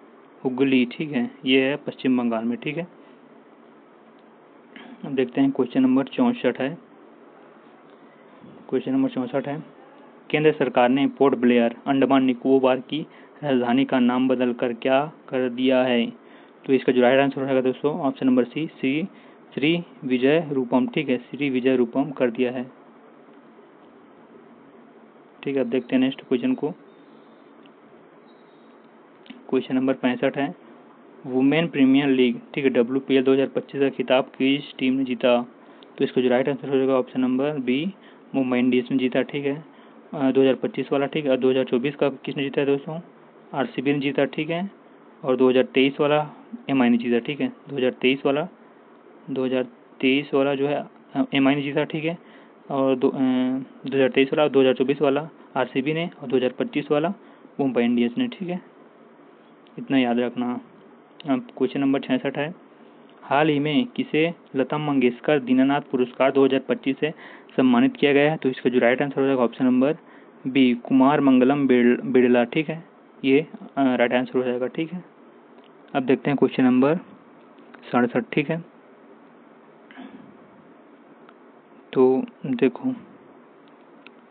हुगली, ठीक है, ये है पश्चिम बंगाल में, ठीक है। अब देखते हैं क्वेश्चन नंबर 64 है। क्वेश्चन नंबर 64 है, केंद्र सरकार ने पोर्ट ब्लेयर अंडमान निकोबार की राजधानी का नाम बदलकर क्या कर दिया है? तो इसका जो राइट आंसर हो जाएगा दोस्तों option number C, Shri Vijay रूपम, ठीक है, श्री विजय रूपम कर दिया है, ठीक है। अब देखते हैं नेक्स्ट क्वेश्चन को, क्वेश्चन नंबर 65 है। वुमेन प्रीमियर लीग, ठीक है, WPL 2025 का खिताब किस टीम ने जीता? तो इसका जो राइट आंसर हो जाएगा option number b, Mumbai Indians ने जीता, ठीक है। 2025 वाला, ठीक है। और 2024 का किसने जीता है दोस्तों? RCB ने जीता, ठीक है। और 2023 वाला MI ने जीता, ठीक है। 2023 वाला जो है MI ने जीता, ठीक है। और 2023 वाला, 2024 वाला RCB ने, और 2025 वाला मुंबई इंडियंस ने, ठीक है। इतना याद रखना। अब क्वेश्चन नंबर 66 है। हाल ही में किसे लता मंगेशकर दीननाथ पुरस्कार 2025 से सम्मानित किया गया है? तो इसका जो राइट आंसर हो जाएगा option number B, Kumar Mangalam Birla, ठीक है, ये राइट आंसर हो जाएगा, ठीक है। अब देखते हैं क्वेश्चन नंबर 67, ठीक है। तो देखो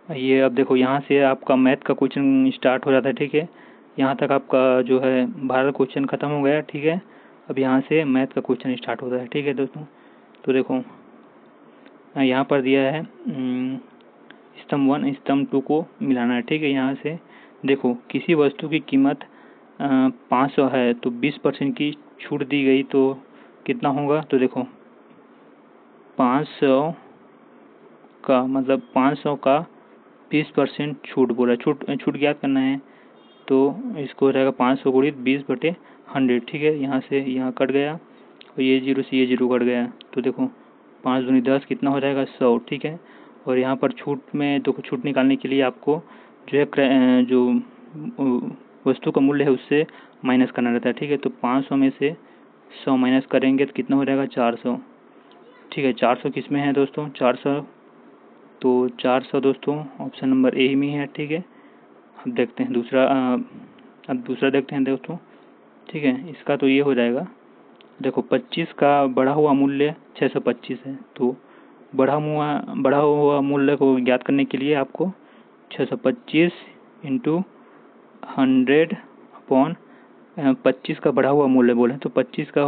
ये, अब देखो यहाँ से आपका मैथ का क्वेश्चन स्टार्ट हो जाता है, ठीक है। यहाँ तक आपका जो है भारत क्वेश्चन खत्म हो गया, ठीक है। अब यहाँ से मैथ का क्वेश्चन स्टार्ट होता है, ठीक है दोस्तों। तो देखो यहाँ पर दिया है स्तंभ 1 स्तंभ 2 को मिलाना है, ठीक है। यहाँ से देखो किसी वस्तु की कीमत 500 है तो 20% की छूट दी गई तो कितना होगा? तो देखो 500 का मतलब 500 का 20% छूट बोला, छूट ज्ञात करना है, तो इसको रहेगा 500 गुणित 20/100, ठीक है। यहाँ से यहाँ कट गया और ये जीरो से ये जीरो कट गया, तो देखो 5 दूनी 10 कितना हो जाएगा? 100, ठीक है। और यहाँ पर छूट में तो छूट निकालने के लिए आपको जो है जो वस्तु का मूल्य है उससे माइनस करना रहता है, ठीक है। तो 500 में से 100 माइनस करेंगे तो कितना हो जाएगा? 400, ठीक है। 400 किस में है दोस्तों? 400, तो 400 दोस्तों ऑप्शन नंबर ए में है, ठीक है। अब देखते हैं दूसरा, अब दूसरा देखते हैं दोस्तों, ठीक है। इसका तो ये हो जाएगा, देखो 25 का बढ़ा हुआ मूल्य 625 है, तो बढ़ा हुआ मूल्य को ज्ञात करने के लिए आपको 625 इंटू 100 अपॉन 25 का बढ़ा हुआ मूल्य बोले तो 25 का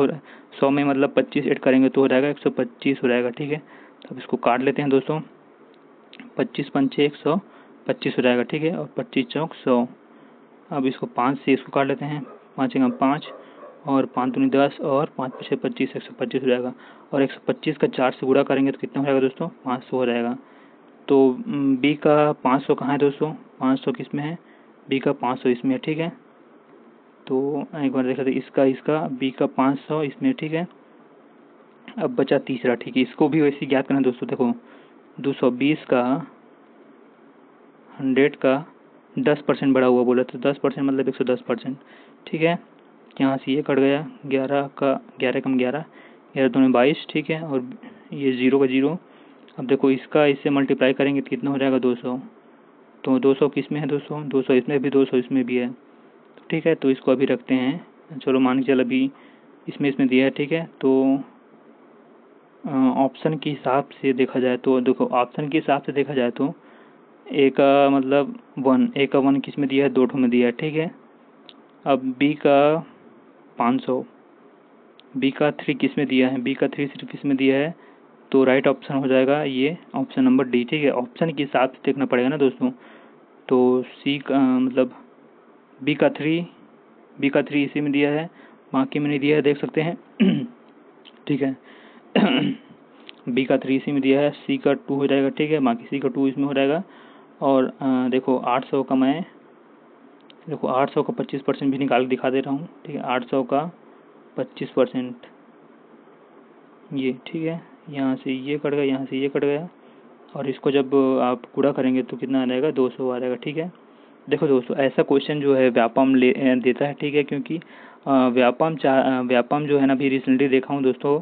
100 में मतलब 25 ऐड करेंगे तो हो जाएगा 125 हो जाएगा, ठीक है। तो अब इसको काट लेते हैं दोस्तों, 25 पंचे 125 हो जाएगा, ठीक है। और 25 चौक 100। अब इसको 5 से इसको काट लेते हैं, 5 एकम 5 और 5 दूनी 10 और 5 पीछे 25, 125 हो जाएगा। और 125 का 4 से गुणा करेंगे तो कितना हो जाएगा दोस्तों? 500 हो जाएगा। तो बी का 500 कहाँ है दोस्तों? 500 किस में है? बी का 500 इसमें है, ठीक है। तो एक बार देख लेते इसका बी का 500 इसमें, ठीक है। अब बचा तीसरा, ठीक है, इसको भी वैसे ज्ञात करना दोस्तों। देखो 220 का 100 का 10% बढ़ा हुआ बोला तो 10% मतलब 110%, ठीक है। यहाँ से ये कट गया, 11 का 11 कम 11, 11 दूनी 22, ठीक है। और ये 0 का 0। अब देखो इसका इससे मल्टीप्लाई करेंगे तो कितना हो जाएगा 200। तो 200 किस में है, 200 इसमें भी, 200 इसमें भी है, ठीक है। तो इसको अभी रखते हैं, चलो मान के चल अभी इसमें दिया है, ठीक है। तो ऑप्शन के हिसाब से देखा जाए तो देखो, ऑप्शन के हिसाब से देखा जाए तो ए का मतलब 1, ए का 1 किस में दिया है, 2 में दिया है, ठीक है। अब बी का 500, बी का 3 किस में दिया है, बी का 3 सिर्फ किस में दिया है, तो राइट ऑप्शन हो जाएगा ये ऑप्शन नंबर डी, ठीक है। ऑप्शन के हिसाब से देखना पड़ेगा ना दोस्तों। तो सी का मतलब बी का 3 इसी में दिया है, बाकी में नहीं दिया है, देख सकते हैं ठीक है बी का 3 इसी में दिया है, सी का 2 हो जाएगा, ठीक है, बाकी सी का 2 इसमें हो जाएगा। और देखो 800 का मैं 25% भी निकाल के दिखा दे रहा हूँ, ठीक है। 800 का 25% ये, ठीक है। यहाँ से ये कट गया, यहाँ से ये कट गया, और इसको जब आप पूरा करेंगे तो कितना आ जाएगा, 200 आ जाएगा, ठीक है। देखो दोस्तों, ऐसा क्वेश्चन जो है व्यापम देता है, ठीक है, क्योंकि व्यापम जो है ना, अभी रिसेंटली देखा हूँ दोस्तों,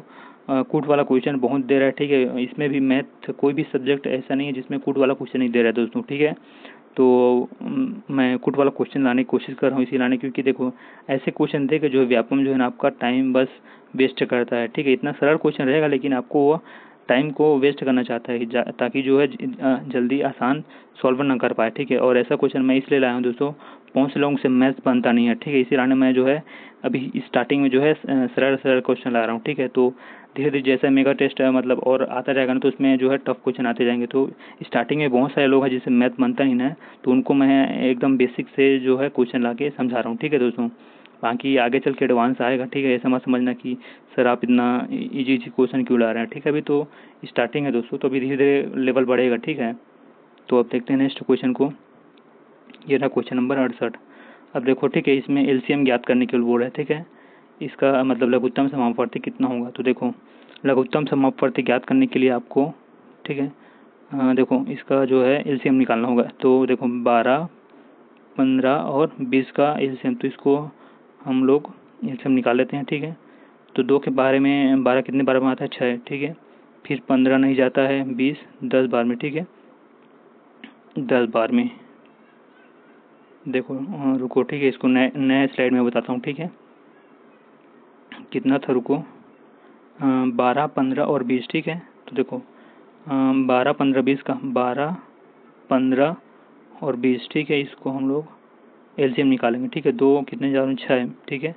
कूट वाला क्वेश्चन बहुत दे रहा है, ठीक है। इसमें भी मैथ कोई भी सब्जेक्ट ऐसा नहीं है जिसमें कूट वाला क्वेश्चन नहीं दे रहा है दोस्तों, ठीक है। तो मैं कूट वाला क्वेश्चन लाने की कोशिश कर रहा हूँ इसी लाने, क्योंकि देखो ऐसे क्वेश्चन दे के जो व्यापम जो है ना आपका टाइम बस वेस्ट करता है, ठीक है। इतना सरल क्वेश्चन रहेगा लेकिन आपको वो टाइम को वेस्ट करना चाहता है ताकि जो है जल्दी आसान सॉल्व ना कर पाए, ठीक है। और ऐसा क्वेश्चन मैं इसलिए लाया हूँ दोस्तों, बहुत से लोगों से मैथ्स बनता नहीं है, ठीक है। इसी लाने मैं जो है अभी स्टार्टिंग में जो है सरल सरल क्वेश्चन ला रहा हूँ, ठीक है। तो धीरे धीरे जैसे मेगा टेस्ट मतलब और आता जाएगा ना, तो उसमें जो है टफ क्वेश्चन आते जाएंगे। तो स्टार्टिंग में बहुत सारे लोग हैं जिससे मैथ बनता नहीं ना, तो उनको मैं एकदम बेसिक से जो है क्वेश्चन ला के समझा रहा हूँ, ठीक है दोस्तों। बाकी आगे चल के एडवांस आएगा, ठीक है। ऐसा मत समझना कि सर आप इतना इजी क्वेश्चन क्यों ला रहे हैं, ठीक है। अभी तो स्टार्टिंग है दोस्तों, तो अभी धीरे धीरे लेवल बढ़ेगा, ठीक है। तो अब देखते हैं नेक्स्ट क्वेश्चन को। ये रहा क्वेश्चन नंबर 68। अब देखो, ठीक है, इसमें एलसीएम ज्ञात करने के लिए बोल रहा है, ठीक है। इसका मतलब लघुत्तम समापवर्ती कितना होगा। तो देखो लघुत्तम समापवर्ती ज्ञात करने के लिए आपको, ठीक है, देखो इसका जो है एलसीएम निकालना होगा। तो देखो 12, 15 और 20 का एलसीएम, तो इसको हम लोग एलसीएम निकाल लेते हैं, ठीक है। तो 2 के बारे में 12 कितने बार में आता है, 6, ठीक है। फिर 15 नहीं जाता है, 20 10 बार में, ठीक है, 10 बार में। देखो रुको, ठीक है, इसको नए स्लाइड में बताता हूँ, ठीक है। कितना था, रुको, 12, 15 और 20, ठीक है। तो देखो 12, 15, 20 का 12, 15 और 20, ठीक है। इसको हम लोग एलसीएम निकालेंगे, ठीक है। 2 कितने जा रहे हैं, 6, ठीक है।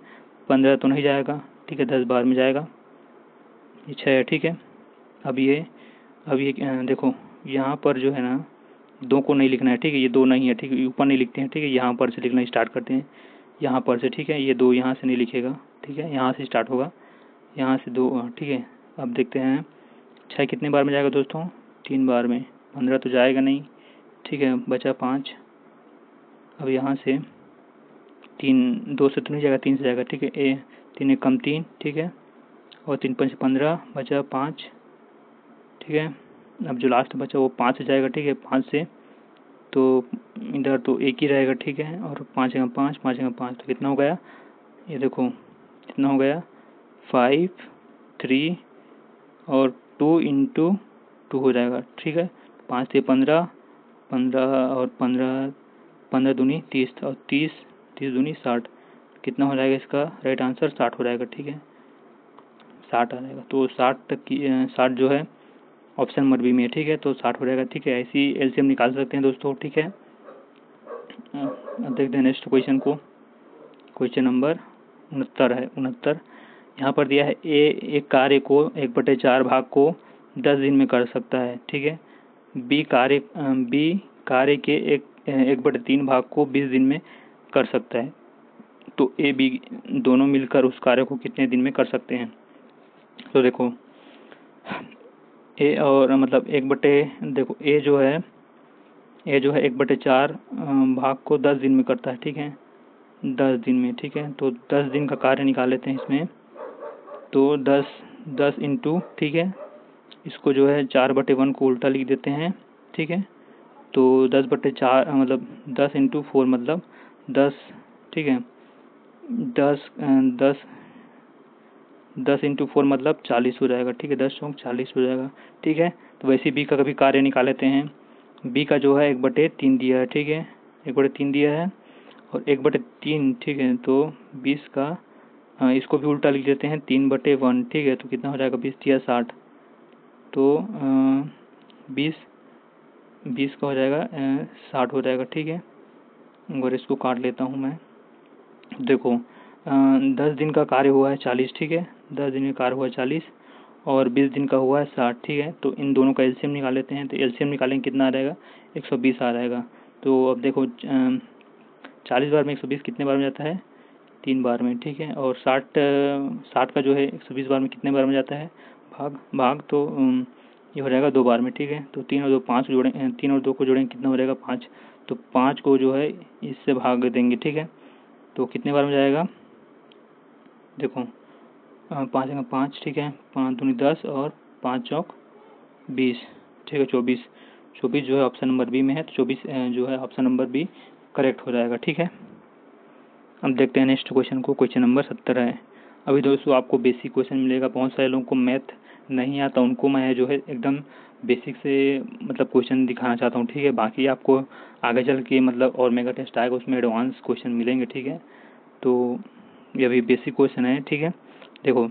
15 तो नहीं जाएगा, ठीक है, 10 बार में जाएगा, ये 6 है, ठीक है। अब ये देखो यहाँ पर जो है ना 2 को नहीं लिखना है, ठीक है, ये 2 नहीं है, ठीक है, ऊपर नहीं लिखते हैं, ठीक है, यहाँ पर से लिखना स्टार्ट करते हैं, यहाँ पर से, ठीक है। ये 2 यहाँ से नहीं लिखेगा, ठीक है, यहाँ से स्टार्ट होगा, यहाँ से 2, ठीक है। अब देखते हैं 6 कितने बार में जाएगा दोस्तों, 3 बार में। 15 तो जाएगा नहीं, ठीक है, बचा 5। अब यहाँ से 3, 2 से तो नहीं जाएगा, 3 से जाएगा, ठीक है। 3 एक कम 3, ठीक है, और 3 5 15, बचा 5, ठीक है। अब जो लास्ट बचा वो 5 से जाएगा, ठीक है, 5 से तो इधर तो एक ही रहेगा, ठीक है। और 5 जगह 5, 5 जगह 5, तो कितना हो गया, ये देखो कितना हो गया, 5, 3 और 2 इंटू 2 हो जाएगा, ठीक है। 5 से 15, 15 और 15, 15 दूनी 30 और 30, 30 दूनी 60, कितना हो जाएगा इसका राइट आंसर, 60 हो जाएगा, ठीक है, 60 आ जाएगा। तो 60 तक की 60 जो है ऑप्शन नंबर बी में, ठीक है। तो 60 हो जाएगा, ठीक है। ऐसी एलसीएम निकाल सकते हैं दोस्तों, ठीक है। अब देखते हैं नेक्स्ट क्वेश्चन को। क्वेश्चन नंबर 69 है, 69। यहाँ पर दिया है एक कार्य को 1/4 भाग को 10 दिन में कर सकता है, ठीक है। बी कार्य के 1/3 भाग को 20 दिन में कर सकता है। तो ए बी दोनों मिलकर उस कार्य को कितने दिन में कर सकते हैं। तो देखो ए और मतलब देखो ए जो है 1/4 भाग को 10 दिन में करता है, ठीक है, 10 दिन में, ठीक है। तो 10 दिन का कार्य निकाल लेते हैं इसमें। तो 10 इंटू, ठीक है, इसको जो है 4/1 को उल्टा लिख देते हैं, ठीक है। तो 10/4 मतलब 10 इंटू 4 मतलब 10, ठीक है। 10 10 इंटू 4 मतलब 40 हो जाएगा, ठीक है, 10 चौक 40 हो जाएगा, ठीक है। तो वैसे बी का कभी कार्य निकाल लेते हैं। बी का जो है 1/3 दिया है, ठीक है, 1/3 दिया है और 1/3, ठीक है। तो 20 का इसको भी उल्टा लिख देते हैं, 3/1, ठीक है। तो कितना हो जाएगा, 20 या 60, तो 20 का हो जाएगा 60 हो जाएगा, ठीक है। और इसको काट लेता हूँ मैं। देखो 10 दिन का कार्य हुआ है 40, ठीक है, 10 दिन का कार्य हुआ है 40 और 20 दिन का हुआ है 60, ठीक है। तो इन दोनों का एलसीएम निकाल लेते हैं। तो एलसीएम निकालेंगे कितना आ जाएगा, 120 आ जाएगा। तो अब देखो 40 बार में 120 कितने बार में जाता है, 3 बार में, ठीक है। और 60 का जो है 120 बार में कितने बार में जाता है, भाग तो ये हो जाएगा 2 बार में, ठीक है। तो 3 और 2 5 जोड़ें, 3 और 2 को जोड़ेंगे कितना हो जाएगा, 5। तो 5 को जो है इससे भाग देंगे, ठीक है। तो कितने बार में जाएगा, देखो 5 जगह 5, ठीक है, 5 दूनी 10 और 5 चौक 20, ठीक है, 24 जो है ऑप्शन नंबर बी में है। तो 24 जो है ऑप्शन नंबर बी करेक्ट हो जाएगा, ठीक है। अब देखते हैं नेक्स्ट क्वेश्चन को, क्वेश्चन नंबर 17 है। अभी दोस्तों आपको बेसिक क्वेश्चन मिलेगा, बहुत सारे लोगों को मैथ नहीं आता, उनको मैं जो है एकदम बेसिक से मतलब क्वेश्चन दिखाना चाहता हूँ, ठीक है। बाकी आपको आगे चल के मतलब और मेगा टेस्ट आएगा उसमें एडवांस क्वेश्चन मिलेंगे, ठीक है। तो ये अभी बेसिक क्वेश्चन है, ठीक है। देखो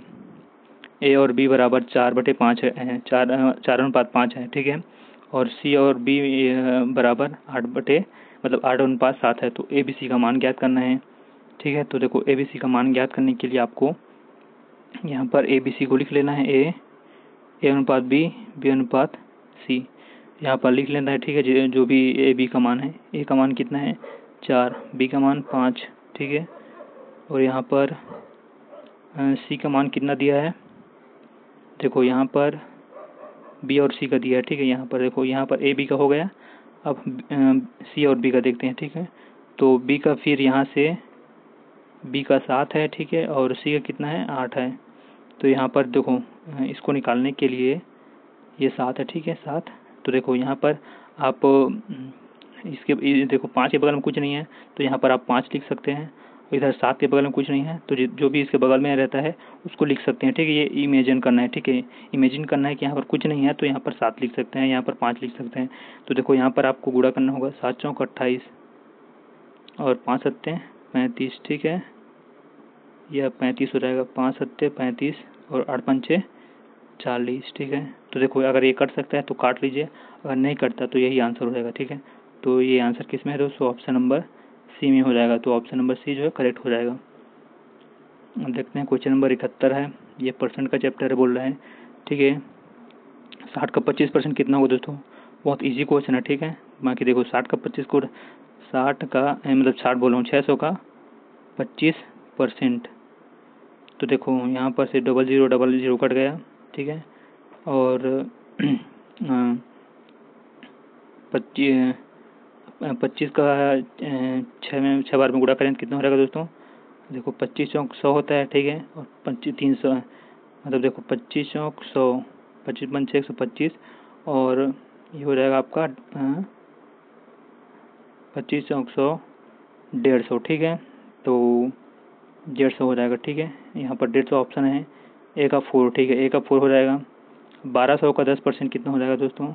ए और बी बराबर 4/5 है, 4:5 है, ठीक है। और सी और बी बराबर 8/7 है। तो ए बी सी का मान ज्ञात करना है, ठीक है। तो देखो ए बी सी का मान ज्ञात करने के लिए आपको यहाँ पर ए बी सी को लिख लेना है, ए अनुपात बी अनुपात सी यहाँ पर लिख लेना है, ठीक है। जो भी ए बी का मान है, ए का मान कितना है 4, बी का मान 5, ठीक है। और यहाँ पर सी का मान कितना दिया है, देखो यहाँ पर बी और सी का दिया है, ठीक है। यहाँ पर देखो, यहाँ पर ए बी का हो गया। अब सी और बी का देखते हैं, ठीक है। तो बी का फिर यहाँ से बी का 7 है, ठीक है, और सी का कितना है 8 है। तो यहाँ पर देखो इसको निकालने के लिए ये 7 है, ठीक है, 7। तो देखो यहाँ पर आप देखो 5 के बगल में कुछ नहीं है तो यहाँ पर आप 5 लिख सकते हैं। इधर 7 के बगल में कुछ नहीं है तो जो भी इसके बगल में रहता है उसको लिख सकते हैं, ठीक है। ये इमेजिन करना है, ठीक है, इमेजिन करना है कि यहाँ पर कुछ नहीं है तो यहाँ पर 7 लिख सकते हैं, यहाँ पर 5 लिख सकते हैं। तो देखो यहाँ पर आपको गुणा करना होगा, 7 चौक 28 और 5 सत्ते 35, ठीक है, यह 35 हो जाएगा, 5 सत्ते 35 और 8 पंचे 40, ठीक है। तो देखो अगर ये कट सकता है तो काट लीजिए, अगर नहीं कटता तो यही आंसर हो जाएगा, ठीक है। तो ये आंसर किस में है दोस्तों, ऑप्शन नंबर सी में हो जाएगा। तो ऑप्शन नंबर सी जो है करेक्ट हो जाएगा। अब देखते हैं क्वेश्चन नंबर 71 है, ये परसेंट का चैप्टर है बोल रहे हैं, ठीक है। 60 का 25% कितना होगा दोस्तों, बहुत ईजी क्वेश्चन है, ठीक है। बाकी देखो 60 का 25 को 60 का मतलब 60 बोल रहा हूँ 600 का 25%। तो देखो यहाँ पर से 00 कट गया, ठीक है। और 25 का 6 बार में गुणा करें तो कितना हो जाएगा दोस्तों, देखो 25 चौक 100 होता है, ठीक है। और 25 300 मतलब देखो 25 चौक 100, 25 पंचे 125 और ये हो जाएगा आपका 25 चौक 100 150, ठीक है। तो 150 हो जाएगा, ठीक है। यहाँ पर 150 ऑप्शन है, ए का 4, ठीक है, ए का 4 हो जाएगा। 1200 का 10% कितना हो जाएगा दोस्तों,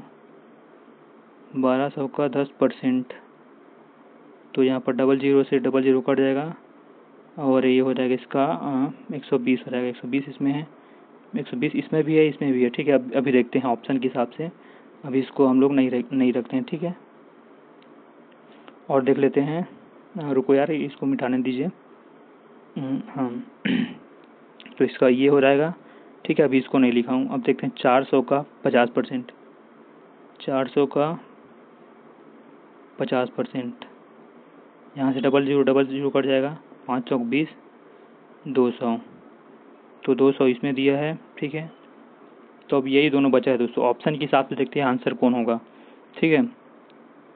1200 का 10%, तो यहाँ पर 00 से 00 कट जाएगा और ये हो जाएगा इसका 120 हो जाएगा, 120 इसमें है, 120 इसमें भी है, इसमें भी है, ठीक है। अभी देखते हैं ऑप्शन के हिसाब से, अभी इसको हम लोग नहीं रखते हैं, ठीक है। और देख लेते हैं, रुको यार इसको मिटाने दीजिए, हाँ तो इसका ये हो जाएगा, ठीक है। अभी इसको नहीं लिखा हूँ। अब देखते हैं 400 का 50%, 400 का 50%, यहाँ से 00 कट जाएगा, 5 चौक 20, 200, तो 200 इसमें दिया है, ठीक है। तो अब यही दोनों बचा है दोस्तों, ऑप्शन के हिसाब से देखते हैं आंसर कौन होगा, ठीक है।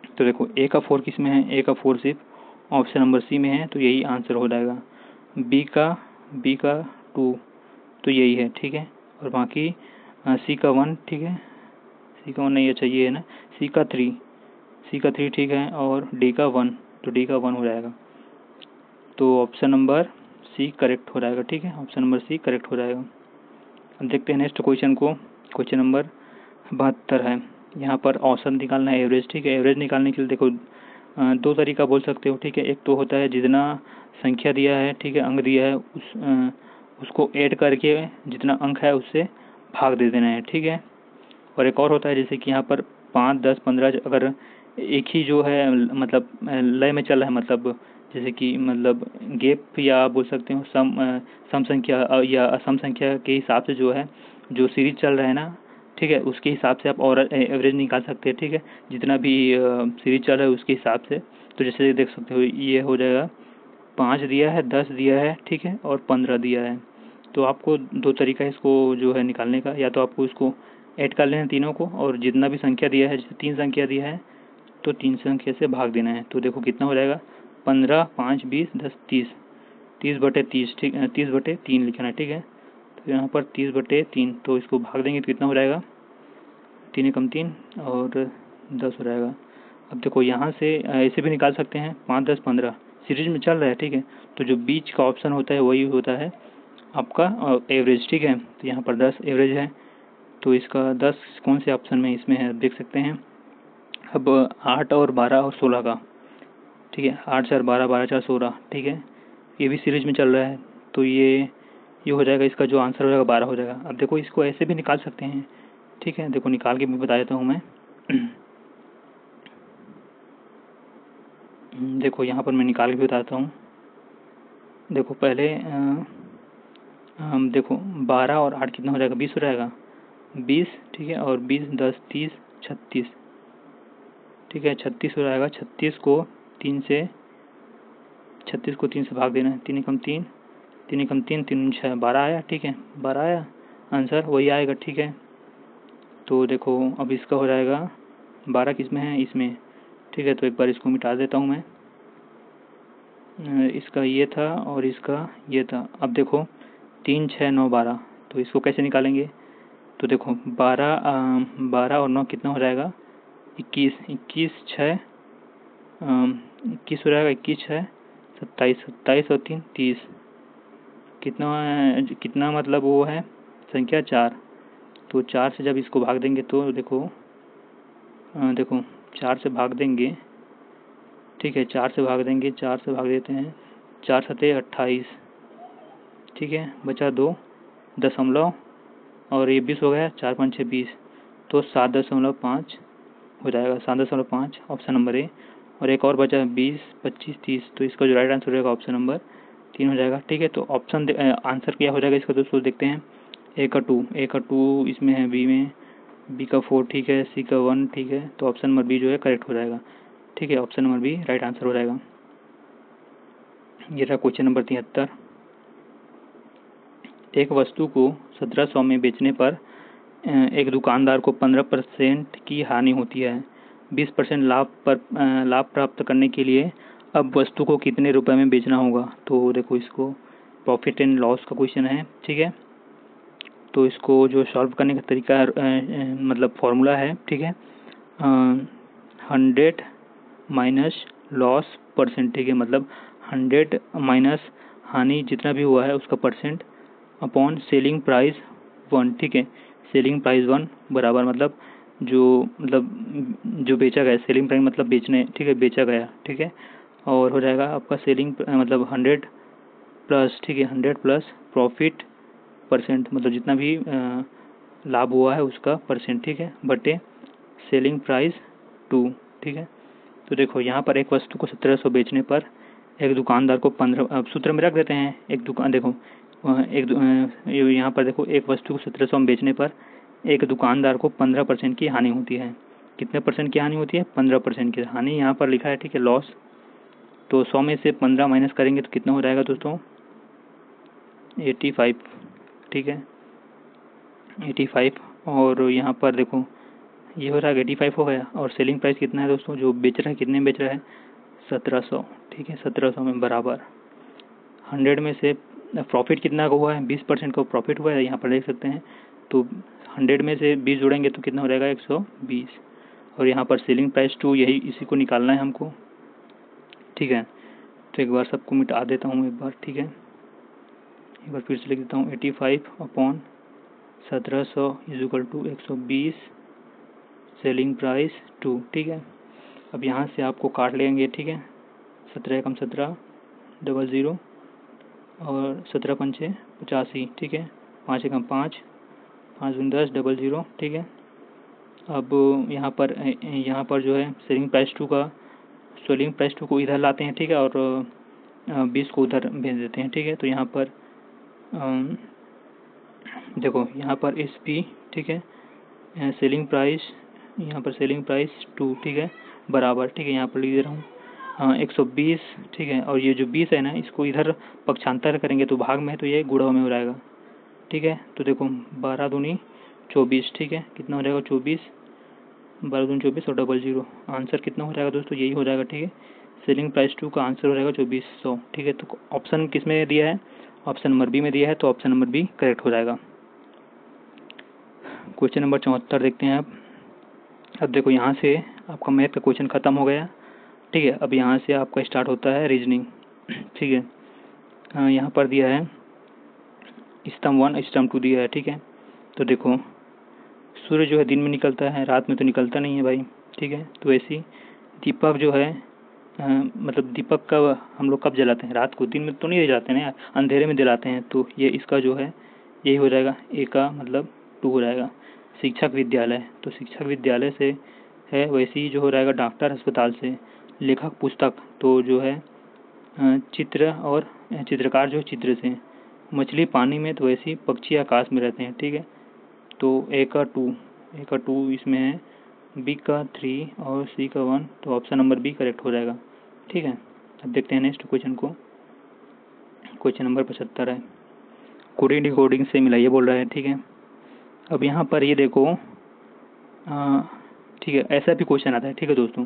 तो देखो ए का 4 किस में है, ए का 4 सिर्फ ऑप्शन नंबर सी में है तो यही आंसर हो जाएगा। बी का 2 तो यही है, ठीक है। और बाकी सी का 1, ठीक है, सी का 1 नहीं, अच्छा ये है ना, सी का 3, ठीक है। और डी का 1 तो डी का 1 हो जाएगा। तो ऑप्शन नंबर सी करेक्ट हो जाएगा। ठीक है, ऑप्शन नंबर सी करेक्ट हो जाएगा। अब देखते हैं नेक्स्ट क्वेश्चन को। क्वेश्चन नंबर 72 है। यहाँ पर औसत निकालना है, एवरेज। ठीक है, एवरेज निकालने के लिए देखो दो तरीका बोल सकते हो। ठीक है, एक तो होता है जितना संख्या दिया है, ठीक है, अंक दिया है, उसको ऐड करके जितना अंक है उससे भाग दे देना है। ठीक है, और एक और होता है जैसे कि यहाँ पर 5, 10, 15 अगर एक ही जो है मतलब लय में चल रहा है, मतलब जैसे कि मतलब गैप या बोल सकते हो सम संख्या या असम संख्या के हिसाब से जो है जो सीरीज चल रहा है ना, ठीक है, उसके हिसाब से आप और एवरेज निकाल सकते हैं। ठीक है, जितना भी सीरीज चल रहा है उसके हिसाब से। तो जैसे देख सकते हो ये हो जाएगा 5 दिया है, 10 दिया है, ठीक है, और 15 दिया है। तो आपको दो तरीका है इसको जो है निकालने का, या तो आपको इसको ऐड कर लेना है तीनों को, और जितना भी संख्या दिया है, जैसे 3 संख्या दिया है तो 3 संख्या से भाग देना है। तो देखो कितना हो जाएगा, 15, 5, 20, 10, 30, 30/30। ठीक है, 30/3 लिखना है। ठीक है, तो यहाँ पर 30/3, तो इसको भाग देंगे तो कितना हो जाएगा, 3 एकम 3 और 10 हो जाएगा। अब देखो यहाँ से ऐसे भी निकाल सकते हैं, 5, 10, 15 सीरीज में चल रहा है। ठीक है, तो जो बीच का ऑप्शन होता है वही होता है आपका एवरेज। ठीक है, तो यहाँ पर 10 एवरेज है, तो इसका 10 कौन से ऑप्शन में इसमें है देख सकते हैं। अब 8 और 12 और 16 का, ठीक है, 8, 4, 12, 12, 4, 16, ठीक है, ये भी सीरीज में चल रहा है, तो ये हो जाएगा, इसका जो आंसर हो जाएगा 12 हो जाएगा। अब देखो इसको ऐसे भी निकाल सकते हैं। ठीक है, देखो निकाल के भी बता देता हूँ मैं। देखो यहाँ पर मैं निकाल के भी बताता हूँ। देखो पहले हम देखो 12 और 8 कितना हो जाएगा, 20 हो जाएगा, 20। ठीक है, और 20, 10, 30, 36। ठीक है, 36 हो जाएगा। 36 को 3 से भाग देना है। 3 एकम 3, 3 एकम 3, 3 6, 12 आया। ठीक है, 12 आया, आंसर वही आएगा। ठीक है, तो देखो अब इसका हो जाएगा 12 किस में है, इसमें। ठीक है, तो एक बार इसको मिटा देता हूँ मैं। इसका ये था और इसका ये था। अब देखो 3, 6, 9, 12, तो इसको कैसे निकालेंगे। तो देखो 12 और 9 कितना हो जाएगा, 21, 21, 6, 21 हो जाएगा, 21, 6, 27, 27 और 3, 30। कितना मतलब वो है संख्या 4। तो 4 से जब इसको भाग देंगे तो देखो 4 से भाग देंगे। ठीक है, 4 से भाग देंगे, 4 से भाग देते हैं, 4 सते 28। ठीक है, बचा 2 दशमलव, और ये 20 हो गया, 4, 5, 6, 20, तो 7.5 हो जाएगा, 7.5 ऑप्शन नंबर ए। और एक और बचा 20, 25, 30, तो इसका जो राइट आंसर हो जाएगा ऑप्शन नंबर 3 हो जाएगा। ठीक है, तो ऑप्शन आंसर क्या हो जाएगा इसका दोस्तों देखते हैं। ए का 2 इसमें है, बी में, बी का 4, ठीक है, सी का 1, ठीक है, तो ऑप्शन नंबर बी जो है करेक्ट हो जाएगा। ठीक है, option number b right answer हो जाएगा। ये रहा क्वेश्चन नंबर 73। एक वस्तु को 1700 में बेचने पर एक दुकानदार को 15% की हानि होती है। 20% लाभ प्राप्त करने के लिए अब वस्तु को कितने रुपए में बेचना होगा। तो देखो इसको प्रॉफिट एंड लॉस का क्वेश्चन है। ठीक है, तो इसको जो सॉल्व करने का तरीका मतलब फॉर्मूला है। ठीक है, 100 माइनस लॉस परसेंट। ठीक है, मतलब 100 माइनस हानि जितना भी हुआ है उसका परसेंट अपॉन सेलिंग प्राइस 1। ठीक है, सेलिंग प्राइस 1 बराबर मतलब जो बेचा गया, सेलिंग प्राइस मतलब बेचने, ठीक है, बेचा गया। ठीक है, और हो जाएगा आपका सेलिंग मतलब 100 प्लस, ठीक है, 100 प्लस प्रॉफिट परसेंट, मतलब जितना भी लाभ हुआ है उसका परसेंट। ठीक है, बटे सेलिंग प्राइस 2। ठीक है, तो देखो यहाँ पर एक वस्तु को 1700 बेचने पर एक दुकानदार को 15, सूत्र में रख देते हैं। एक दुकान देखो यहाँ पर देखो एक वस्तु को 1700 में बेचने पर एक दुकानदार को 15% की हानि होती है। कितने परसेंट की हानि होती है, 15% की हानि यहाँ पर लिखा है। ठीक है, लॉस। तो 100 में से 15 माइनस करेंगे तो कितना हो जाएगा दोस्तों, 85। ठीक है, 85, और यहाँ पर देखो ये हो रहा है 85 हो गया, और सेलिंग प्राइस कितना है दोस्तों, जो बेच रहा है कितने में बेच रहा है, 1700। ठीक है, 1700 में बराबर 100 में से प्रॉफिट कितना का हुआ है, 20% का प्रॉफिट हुआ है, यहाँ पर देख सकते हैं। तो 100 में से 20 जोड़ेंगे तो कितना हो जाएगा, 120, और यहाँ पर सेलिंग प्राइस 2, यही इसी को निकालना है हमको। ठीक है, तो एक बार सबको मिटा देता हूँ एक बार। ठीक है, एक बार फिर से लिख देता हूँ 85/1700 = 120 सेलिंग प्राइस 2। ठीक है, अब यहाँ से आपको काट लेंगे। ठीक है, 17 कम 17 00 और 17 पंचे 85। ठीक है, 5 कम 5 5 दूनी 10 00। ठीक है, अब यहाँ पर जो है सेलिंग प्राइस 2 को इधर लाते हैं। ठीक है, और 20 को उधर भेज देते हैं। ठीक है, तो यहाँ पर देखो यहाँ पर SP। ठीक है, सेलिंग प्राइस यहाँ पर सेलिंग प्राइस 2। ठीक है, बराबर। ठीक है, यहाँ पर लिख दे रहा हूँ 120। ठीक है, और ये जो 20 है ना, इसको इधर पक्षांतर करेंगे तो भाग में है, तो ये गुणा में हो जाएगा। ठीक है, तो देखो 12 दूनी 24। ठीक है, कितना हो जाएगा 24, 12 दूनी 24 और 00। आंसर कितना हो जाएगा दोस्तों, यही हो जाएगा। ठीक है, सेलिंग प्राइस 2 का आंसर हो जाएगा 2400। ठीक है, तो ऑप्शन किस में दिया है, ऑप्शन नंबर बी में दिया है, तो ऑप्शन नंबर बी करेक्ट हो जाएगा। क्वेश्चन नंबर 74 देखते हैं आप। अब देखो यहाँ से आपका मैथ का क्वेश्चन खत्म हो गया। ठीक है, अब यहाँ से आपका स्टार्ट होता है रीजनिंग। ठीक है, यहाँ पर दिया है स्तंभ 1 स्तंभ 2 दिया है। ठीक है, तो देखो सूर्य जो है दिन में निकलता है, रात में तो निकलता नहीं है भाई। ठीक है, तो ऐसी दीपक जो है मतलब दीपक कब हम लोग कब जलाते हैं, रात को। दिन में तो नहीं जलाते हैं, अंधेरे में जलाते हैं। तो ये इसका जो है यही हो जाएगा, ए का मतलब 2 हो जाएगा। शिक्षक विद्यालय, तो शिक्षक विद्यालय से है, वैसे ही जो हो जाएगा डॉक्टर अस्पताल से। लेखक पुस्तक, तो जो है चित्र और चित्रकार जो चित्र से। मछली पानी में, तो वैसे ही पक्षी आकाश में रहते हैं। ठीक है, तो ए का 2 इसमें है, बी का 3 और सी का 1, तो ऑप्शन नंबर बी करेक्ट हो जाएगा। ठीक है, अब देखते हैं नेक्स्ट क्वेश्चन को। क्वेश्चन नंबर 75 है, कोडिंग डिकोडिंग से मिलाइए बोल रहा है। ठीक है, अब यहाँ पर ये देखो ठीक है, ऐसा भी क्वेश्चन आता है। ठीक है दोस्तों,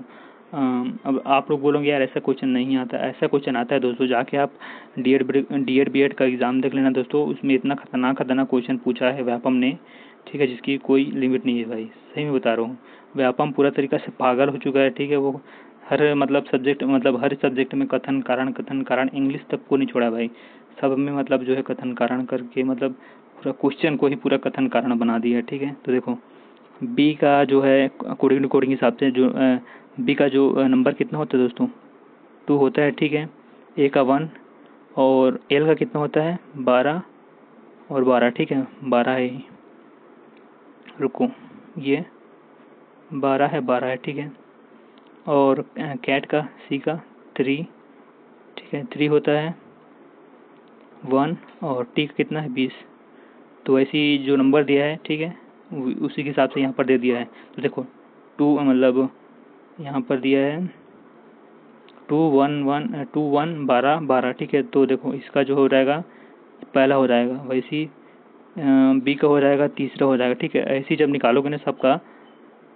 अब आप लोग बोलोगे यार ऐसा क्वेश्चन नहीं आता। ऐसा क्वेश्चन आता है दोस्तों, जाके आप डीएड बीएड का एग्ज़ाम देख लेना दोस्तों, उसमें इतना खतरनाक क्वेश्चन पूछा है व्यापम ने। ठीक है, जिसकी कोई लिमिट नहीं है भाई, सही में बता रहा हूँ। व्यापम पूरा तरीका से पागल हो चुका है। ठीक है, वो हर हर सब्जेक्ट में कथन कारण इंग्लिश तक को नहीं छोड़ा भाई, सब में मतलब जो है कथन कारण करके मतलब पूरा क्वेश्चन को ही पूरा कथन कारण बना दिया है। ठीक है, तो देखो बी का जो है कोडिंग डिकोडिंग हिसाब से जो बी का जो नंबर कितना होता है दोस्तों, 2 होता है। ठीक है, ए का 1 और एल का कितना होता है 12 और 12। ठीक है, 12 है, रुको ये 12 है। ठीक है, और कैट का सी का 3। ठीक है, 3 होता है 1 और टी का कितना है 20। तो ऐसी जो नंबर दिया है, ठीक है, उसी के हिसाब से यहाँ पर दे दिया है। तो देखो 2 मतलब यहाँ पर दिया है 2 1 12 12। ठीक है, तो देखो इसका जो हो जाएगा पहला हो जाएगा, वैसी बी का हो जाएगा, तीसरा हो जाएगा। ठीक है, ऐसी जब निकालोगे ना सबका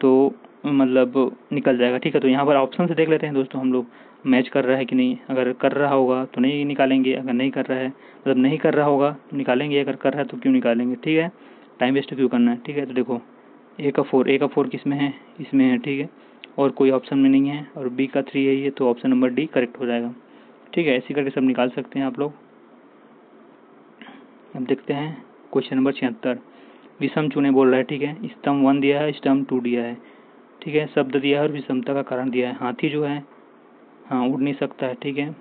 तो मतलब निकल जाएगा। ठीक है, तो यहाँ पर ऑप्शन से देख लेते हैं दोस्तों हम लोग मैच कर रहा है कि नहीं। अगर कर रहा होगा तो नहीं निकालेंगे, अगर नहीं कर रहा है मतलब नहीं कर रहा होगा तो निकालेंगे, अगर कर रहा है तो क्यों निकालेंगे। ठीक है, टाइम वेस्ट क्यों करना है। ठीक है, तो देखो ए का 4 किस में है, इसमें है। ठीक है, और कोई ऑप्शन में नहीं है, और बी का 3 है ये, तो ऑप्शन नंबर डी करेक्ट हो जाएगा। ठीक है, ऐसे करके सब निकाल सकते हैं आप लोग। अब देखते हैं क्वेश्चन नंबर 76, विषम चुने बोल रहा है। ठीक है, स्तंभ 1 दिया है, स्तंभ 2 दिया है। ठीक है, शब्द दिया है और विषमता का कारण दिया है। हाथी जो है हाँ उड़ नहीं सकता है। ठीक है,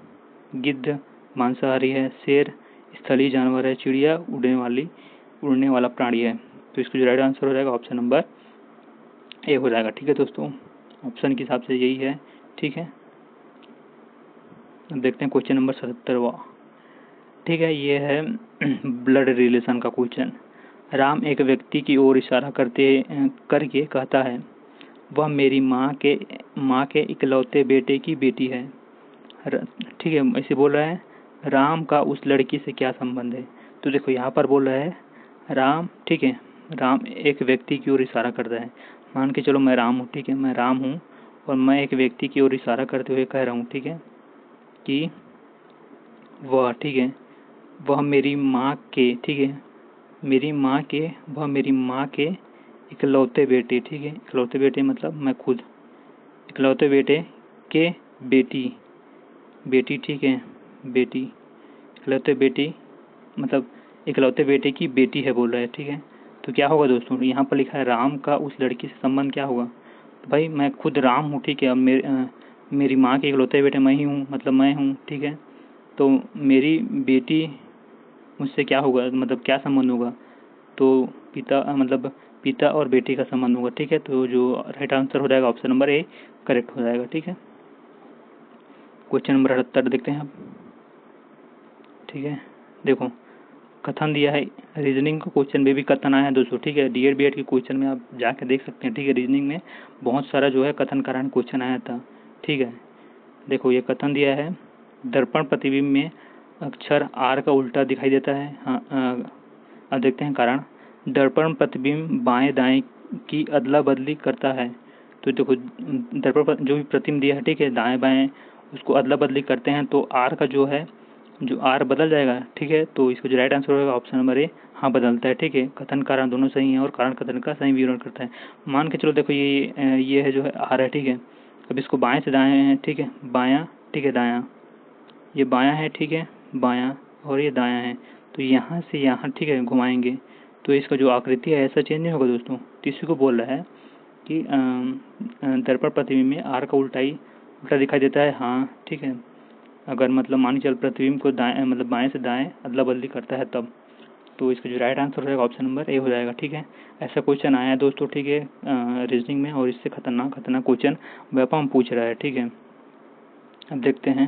गिद्ध मांसाहारी है, शेर स्थलीय जानवर है, चिड़िया उड़ने वाला प्राणी है। तो इसका जो राइट आंसर हो जाएगा ऑप्शन नंबर ए हो जाएगा। ठीक है दोस्तों, ऑप्शन के हिसाब से यही है। ठीक है, अब देखते हैं क्वेश्चन नंबर 77वां। ठीक है, ये है ब्लड रिलेशन का क्वेश्चन। राम एक व्यक्ति की ओर इशारा करके कहता है, वह मेरी माँ के इकलौते बेटे की बेटी है। ठीक है, ऐसे बोल रहा है, राम का उस लड़की से क्या संबंध है। तो देखो यहाँ पर बोल रहा है राम, ठीक है, राम एक व्यक्ति की ओर इशारा करता है। मान के चलो मैं राम हूँ। ठीक है, मैं राम हूँ और मैं एक व्यक्ति की ओर इशारा करते हुए कह रहा हूँ, ठीक है, कि वह, ठीक है, वह मेरी माँ के, ठीक है, वह मेरी माँ के इकलौते बेटे, ठीक है, इकलौते बेटे मतलब मैं खुद, इकलौते बेटे के बेटी, ठीक है, बेटी, इकलौते बेटी मतलब इकलौते बेटे की बेटी है बोल रहा है, ठीक है। तो क्या होगा दोस्तों, यहाँ पर लिखा है राम का उस लड़की से संबंध क्या होगा। तो भाई मैं खुद राम हूँ, ठीक है। अब मेरी माँ के इकलौते बेटे मैं ही हूँ, मतलब मैं हूँ, ठीक है। तो मेरी बेटी मुझसे क्या होगा, मतलब क्या संबंध होगा। तो मतलब पिता और बेटी का संबंध होगा, ठीक है। तो जो राइट आंसर हो जाएगा ऑप्शन नंबर ए करेक्ट हो जाएगा, ठीक है। क्वेश्चन नंबर 78 देखते हैं आप, ठीक है। देखो कथन दिया है, रीजनिंग का क्वेश्चन में भी कथन आया है दोस्तों, ठीक है। डीएड बीएड के क्वेश्चन में आप जाके देख सकते हैं, ठीक है। रीजनिंग में बहुत सारा जो है कथन कारण क्वेश्चन आया था, ठीक है। देखो ये कथन दिया है, दर्पण प्रतिबिंब में अक्षर आर का उल्टा दिखाई देता है। हाँ, अब देखते हैं कारण। दर्पण प्रतिबिंब बाएं दाएं की अदला बदली करता है। तो देखो दर्पण जो भी प्रतिबिंब दिया है, ठीक है, दाएं बाएं उसको अदला बदली करते हैं तो आर का जो है जो आर बदल जाएगा, ठीक है। तो इसका जो राइट आंसर होगा ऑप्शन नंबर ए हाँ बदलता है, ठीक है। कथन कारण दोनों सही हैं और कारण कथन का सही विवरण करता है। मान के चलो देखो ये है जो है आर है, ठीक है। अब इसको बाएं से दाएं है, ठीक है, बायां, ठीक है, दायां, ये बायां है, ठीक है, बायां, और ये दायां है। तो यहाँ से यहाँ, ठीक है, घुमाएंगे तो इसका जो आकृति है ऐसा चेंज नहीं होगा दोस्तों। तो इसी को बोल रहा है कि दर्पण प्रतिबिंब में आर का उल्टा दिखाई देता है, हाँ, ठीक है। अगर मतलब मान के चल प्रतिबिंब को दाएं मतलब बाएं से दाएं अदला बदली करता है तब। तो इसका जो राइट आंसर रहेगा ऑप्शन नंबर ए हो जाएगा, ठीक है। ऐसा क्वेश्चन आया है दोस्तों, ठीक है, रीजनिंग में, और इससे खतरनाक क्वेश्चन व्यापम पूछ रहा है, ठीक है। अब देखते हैं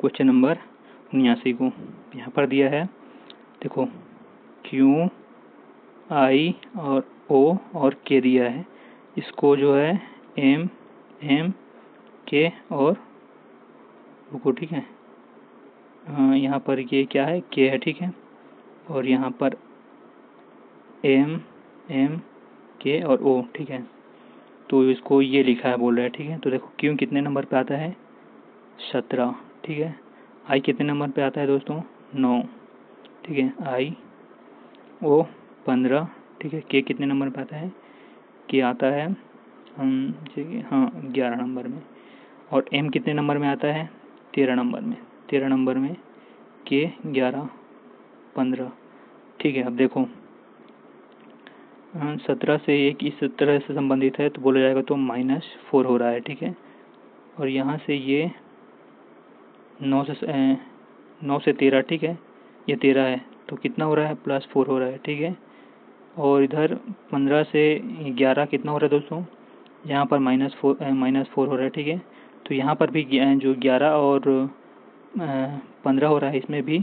क्वेश्चन नंबर 79 को। यहाँ पर दिया है, देखो क्यू आई और ओ और के दिया है। इसको जो है एम एम के और रुको, ठीक है, यहाँ पर ये क्या है, के है, ठीक है। और यहाँ पर एम एम के और ओ, ठीक है। तो इसको ये लिखा है बोल रहा है, ठीक है। तो देखो क्यू कितने नंबर पे आता है, 17, ठीक है। आई कितने नंबर पे आता है दोस्तों, 9, ठीक है। आई ओ 15, ठीक है। के कितने नंबर पे आता है, के आता है हाँ 11 नंबर में। और एम कितने नंबर में आता है, 13 नंबर में, 13 नंबर में, के 11 15, ठीक है। अब देखो 17 से एक इस तरह से संबंधित है तो बोला जाएगा तो -4 हो रहा है, ठीक है। और यहाँ से ये 9 से 13, ठीक है, ये 13 है तो कितना हो रहा है, +4 हो रहा है, ठीक है। और इधर 15 से 11 कितना हो रहा है दोस्तों, यहाँ पर -4 हो रहा है, ठीक है। तो यहाँ पर भी जो 11 और 15 हो रहा है इसमें भी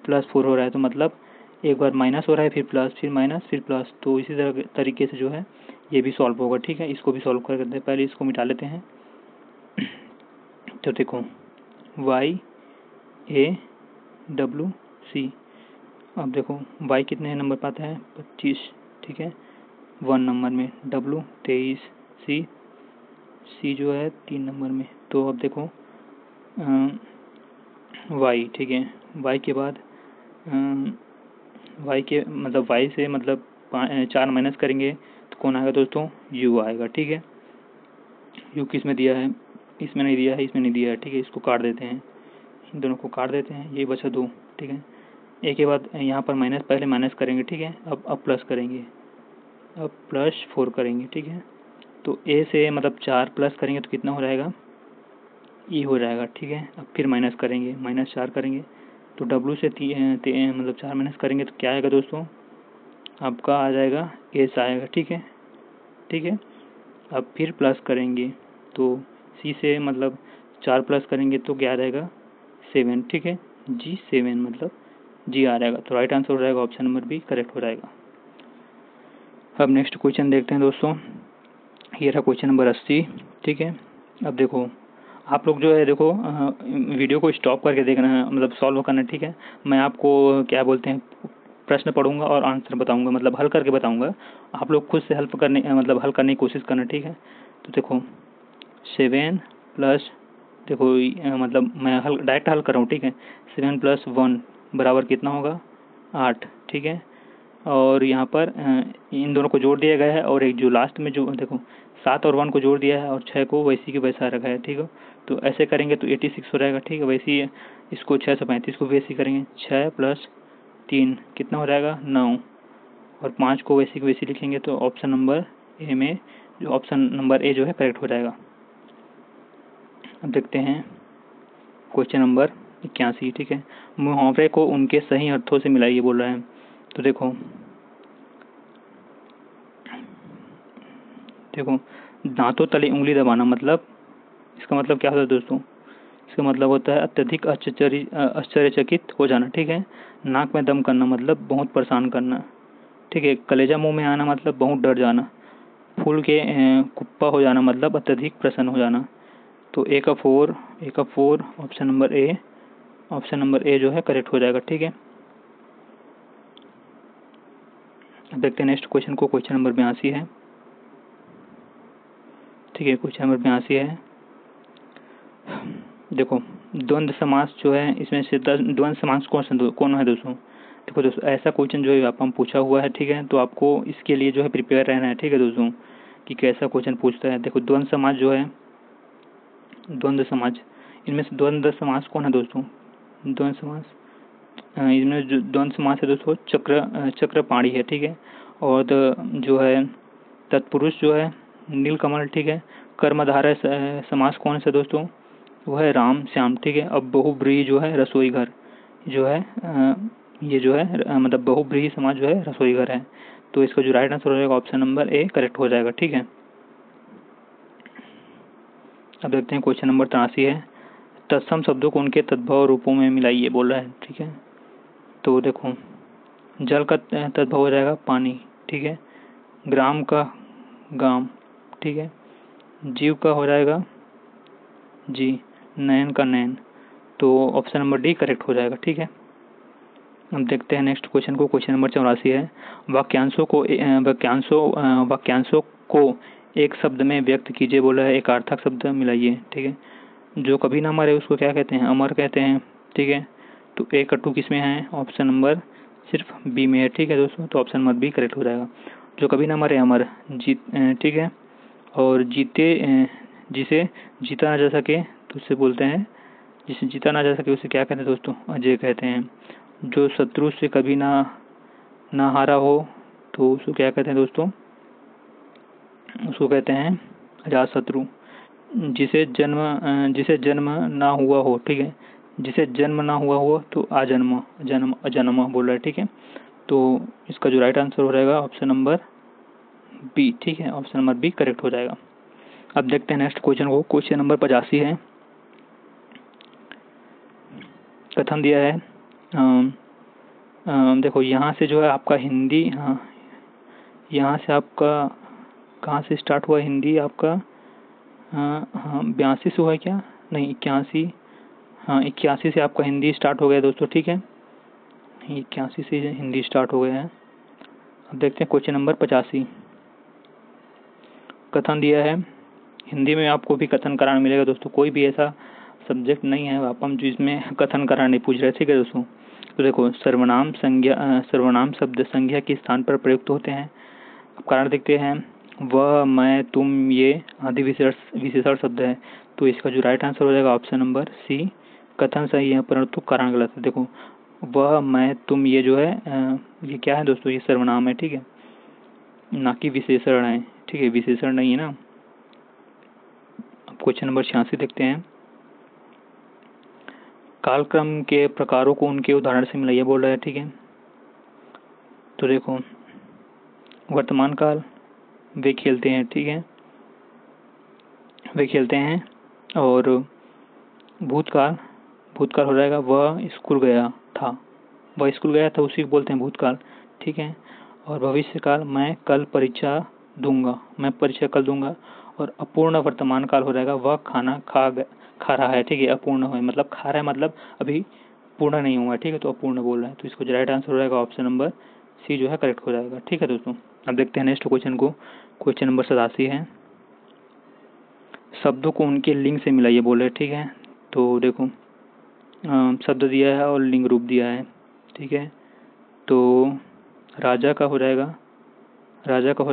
+4 हो रहा है। तो मतलब एक बार माइनस हो रहा है, फिर प्लस, फिर माइनस, फिर प्लस। तो इसी तरीके से जो है ये भी सॉल्व होगा, ठीक है। इसको भी सॉल्व कर देते हैं, पहले इसको मिटा लेते हैं। तो देखो वाई ए डब्ल्यू सी, अब देखो वाई कितने नंबर पर आता है, 25, ठीक है, 1 नंबर में, डब्ल्यू 23, सी जो है 3 नंबर में। तो अब देखो वाई, ठीक है, वाई के बाद वाई के मतलब वाई से मतलब 4 माइनस करेंगे तो कौन आएगा दोस्तों, यू आएगा, ठीक है। यू किस में दिया है, इसमें नहीं दिया है, इसमें नहीं दिया है, ठीक है। इसको काट देते हैं, इन दोनों को काट देते हैं, ये बचा 2, ठीक है। एक के बाद यहाँ पर माइनस, पहले माइनस करेंगे, ठीक है। अब प्लस करेंगे, अब +4 करेंगे, ठीक है। तो ए से मतलब 4 प्लस करेंगे तो कितना हो जाएगा, ई हो जाएगा, ठीक है। अब फिर माइनस करेंगे, -4 करेंगे तो डब्ल्यू से मतलब 4 माइनस करेंगे तो क्या आएगा दोस्तों, आपका आ जाएगा एस आएगा, ठीक है, ठीक है। अब फिर प्लस करेंगे तो सी से मतलब 4 प्लस करेंगे तो क्या आ जाएगा, 7, ठीक है, G7 मतलब जी आ जाएगा। तो राइट आंसर हो जाएगा ऑप्शन नंबर बी करेक्ट हो जाएगा। अब नेक्स्ट क्वेश्चन देखते हैं दोस्तों, ये रहा क्वेश्चन नंबर 80, ठीक है। अब देखो आप लोग जो है देखो वीडियो को स्टॉप करके देखना है, मतलब सॉल्व करना है, ठीक है। मैं आपको क्या बोलते हैं प्रश्न पढ़ूंगा और आंसर बताऊंगा, मतलब हल करके बताऊंगा। आप लोग खुद से हेल्प करने मतलब हल करने की कोशिश करना, ठीक है। तो देखो 7 प्लस, देखो मतलब मैं डायरेक्ट हल कर रहा हूँ, ठीक है। 7 + 1 बराबर कितना होगा, 8, ठीक है। और यहाँ पर इन दोनों को जोड़ दिया गया है और एक जो लास्ट में जो देखो 7 और 1 को जोड़ दिया है और 6 को वैसी के वैसा रखा है, ठीक है। तो ऐसे करेंगे तो 86 हो जाएगा, ठीक है। वैसे ही इसको 6 से 35 को भी ऐसे करेंगे, 6 + 3 कितना हो जाएगा 9, और 5 को वैसे की वैसे लिखेंगे तो ऑप्शन नंबर ए में जो ऑप्शन नंबर ए जो है करेक्ट हो जाएगा। अब देखते हैं क्वेश्चन नंबर 81। ठीक है, मुहावरे को उनके सही अर्थों से मिलाइए बोल रहा है। तो देखो दांतों तले उंगली दबाना मतलब, इसका मतलब क्या होता है दोस्तों, इसका मतलब होता है अत्यधिक आश्चर्यचकित हो जाना। ठीक है, नाक में दम करना मतलब बहुत परेशान करना। ठीक है, कलेजा मुंह में आना मतलब बहुत डर जाना। फूल के कुप्पा हो जाना मतलब अत्यधिक प्रसन्न हो जाना। तो ए का 4 ऑप्शन नंबर ए जो है करेक्ट हो जाएगा। ठीक है, अब देखते हैं नेक्स्ट क्वेश्चन को। क्वेश्चन नंबर 82 है। ठीक है, क्वेश्चन नंबर 82 है। देखो द्वंद्व समास जो है, इसमें से द्वंद्व समास कौन है दोस्तों। देखो दोस्तों, ऐसा क्वेश्चन जो है आप हम पूछा हुआ है। ठीक है, तो आपको इसके लिए जो है प्रिपेयर रहना है। ठीक है दोस्तों, कि कैसा क्वेश्चन पूछता है। देखो द्वंद्व समास जो है, द्वंद्व समास, इनमें से द्वंद्व समास कौन है दोस्तों। द्वंद्व समास, इनमें जो द्वंद्व समास है दोस्तों चक्रपाणी है। ठीक है, और जो है तत्पुरुष जो है नीलकमल। ठीक है, कर्मधारय समास कौन सा दोस्तों, वो है राम श्याम। ठीक है, अब बहुब्रीहि जो है रसोई घर जो है ये जो है मतलब बहुब्रीहि समास जो है रसोई घर है। तो इसका जो राइट आंसर हो जाएगा ऑप्शन नंबर ए करेक्ट हो जाएगा। ठीक है, अब देखते हैं क्वेश्चन नंबर 83 है। तत्सम शब्दों को उनके तद्भव रूपों में मिलाइए बोल रहा है। ठीक है, तो देखो जल का तद्भव हो जाएगा पानी। ठीक है, ग्राम का गाम। ठीक है, जीव का हो जाएगा जी, नयन का नयन। तो ऑप्शन नंबर डी करेक्ट हो जाएगा। ठीक है, अब देखते हैं नेक्स्ट क्वेश्चन को। क्वेश्चन नंबर 84 है। वाक्यांशों को एक शब्द में व्यक्त कीजिए बोला है, एक अर्थक शब्द मिलाइए। ठीक है, जो कभी ना मरे उसको क्या कहते हैं, अमर कहते हैं। ठीक है, तो ए कट्टू किस में है, ऑप्शन नंबर सिर्फ बी में है। ठीक है दोस्तों, तो ऑप्शन नंबर बी करेक्ट हो जाएगा। जो कभी ना मरे अमर, ठीक है, और जिसे जीता ना जा सके तो उससे बोलते हैं, जिसे जीता ना जा सके उसे क्या कहते हैं दोस्तों, अजय कहते हैं। जो शत्रु से कभी ना हारा हो तो उसको क्या कहते हैं दोस्तों, उसको कहते हैं अजात शत्रु। जिसे जन्म ना हुआ हो। ठीक है, जिसे जन्म ना हुआ हो तो अजन्मा बोल रहा है। ठीक है, तो इसका जो राइट आंसर हो जाएगा ऑप्शन नंबर बी। ठीक है, ऑप्शन नंबर बी करेक्ट हो जाएगा। अब देखते हैं नेक्स्ट क्वेश्चन को। क्वेश्चन नंबर 85 है। कथन दिया है देखो यहाँ से जो है आपका हिंदी, हाँ यहाँ से आपका कहाँ से स्टार्ट हुआ हिंदी आपका, हाँ 82 से हुआ है क्या, नहीं 81, हाँ 81 से आपका हिंदी स्टार्ट हो गया दोस्तों। ठीक है, 81 से हिंदी स्टार्ट हो गया है। अब देखते हैं क्वेश्चन नंबर 85। कथन दिया है, हिंदी में आपको भी कथन कराना मिलेगा दोस्तों। कोई भी ऐसा सब्जेक्ट नहीं है आप जिसमें कथन कराना नहीं पूछ रहे। ठीक है दोस्तों, तो देखो सर्वनाम शब्द संज्ञा के स्थान पर प्रयुक्त होते हैं। अब कारण देखते हैं, वह मैं तुम ये आदि विशेषण शब्द है। तो इसका जो राइट आंसर हो जाएगा ऑप्शन नंबर सी, कथन सही है परंतु कारण गलत है। देखो वह मैं तुम ये जो है ये क्या है दोस्तों, ये सर्वनाम है। ठीक है, ना कि विशेषण है। ठीक है, विशेषण नहीं है ना। अब क्वेश्चन नंबर 86 देखते हैं। कालक्रम के प्रकारों को उनके उदाहरण से मिलाइए बोल रहा है। ठीक है, तो देखो वर्तमान काल, वे खेलते हैं। ठीक है, वे खेलते हैं। और भूतकाल हो जाएगा वह स्कूल गया था, उसी को बोलते हैं भूतकाल। ठीक है, और भविष्य काल मैं परीक्षा कल दूंगा। और अपूर्ण वर्तमान काल हो जाएगा वह खाना खा रहा है। ठीक है, अपूर्ण है मतलब खा रहा है मतलब अभी पूर्ण नहीं हुआ। ठीक है, तो अपूर्ण बोल रहा है। तो इसको जो राइट आंसर हो जाएगा ऑप्शन नंबर सी जो है करेक्ट हो जाएगा। ठीक है दोस्तों, अब देखते हैं नेक्स्ट क्वेश्चन को। क्वेश्चन नंबर 87 है। शब्दों को उनके लिंग से मिलाइए बोल रहे हैं। ठीक है, तो देखो शब्द दिया है और लिंग रूप दिया है। ठीक है, तो राजा का हो जाएगा देखो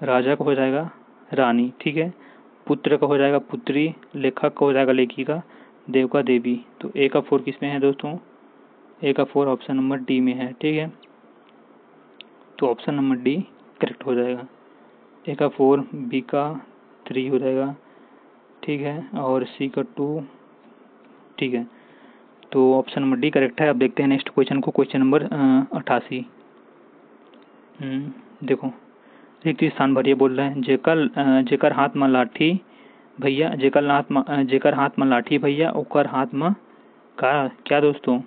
राजा का हो जाएगा रानी। ठीक है, पुत्र का हो जाएगा पुत्री, लेखक का हो जाएगा लेखिका, देवका देवी। तो ए का 4 किस में है दोस्तों? ए का 4 ऑप्शन नंबर डी में है, ठीक है। तो ऑप्शन नंबर डी करेक्ट हो जाएगा। ए का 4, बी का 3 हो जाएगा, ठीक है, और सी का 2, ठीक है। तो ऑप्शन नंबर डी करेक्ट है। अब देखते हैं नेक्स्ट क्वेश्चन को, क्वेश्चन नंबर 88। देखो, रिक्त स्थान भरिए बोल रहे हैं। जेकर हाथ में लाठी भैया, जेकर हाथ में लाठी भैया, ओकर हाथ में का क्या दोस्तों?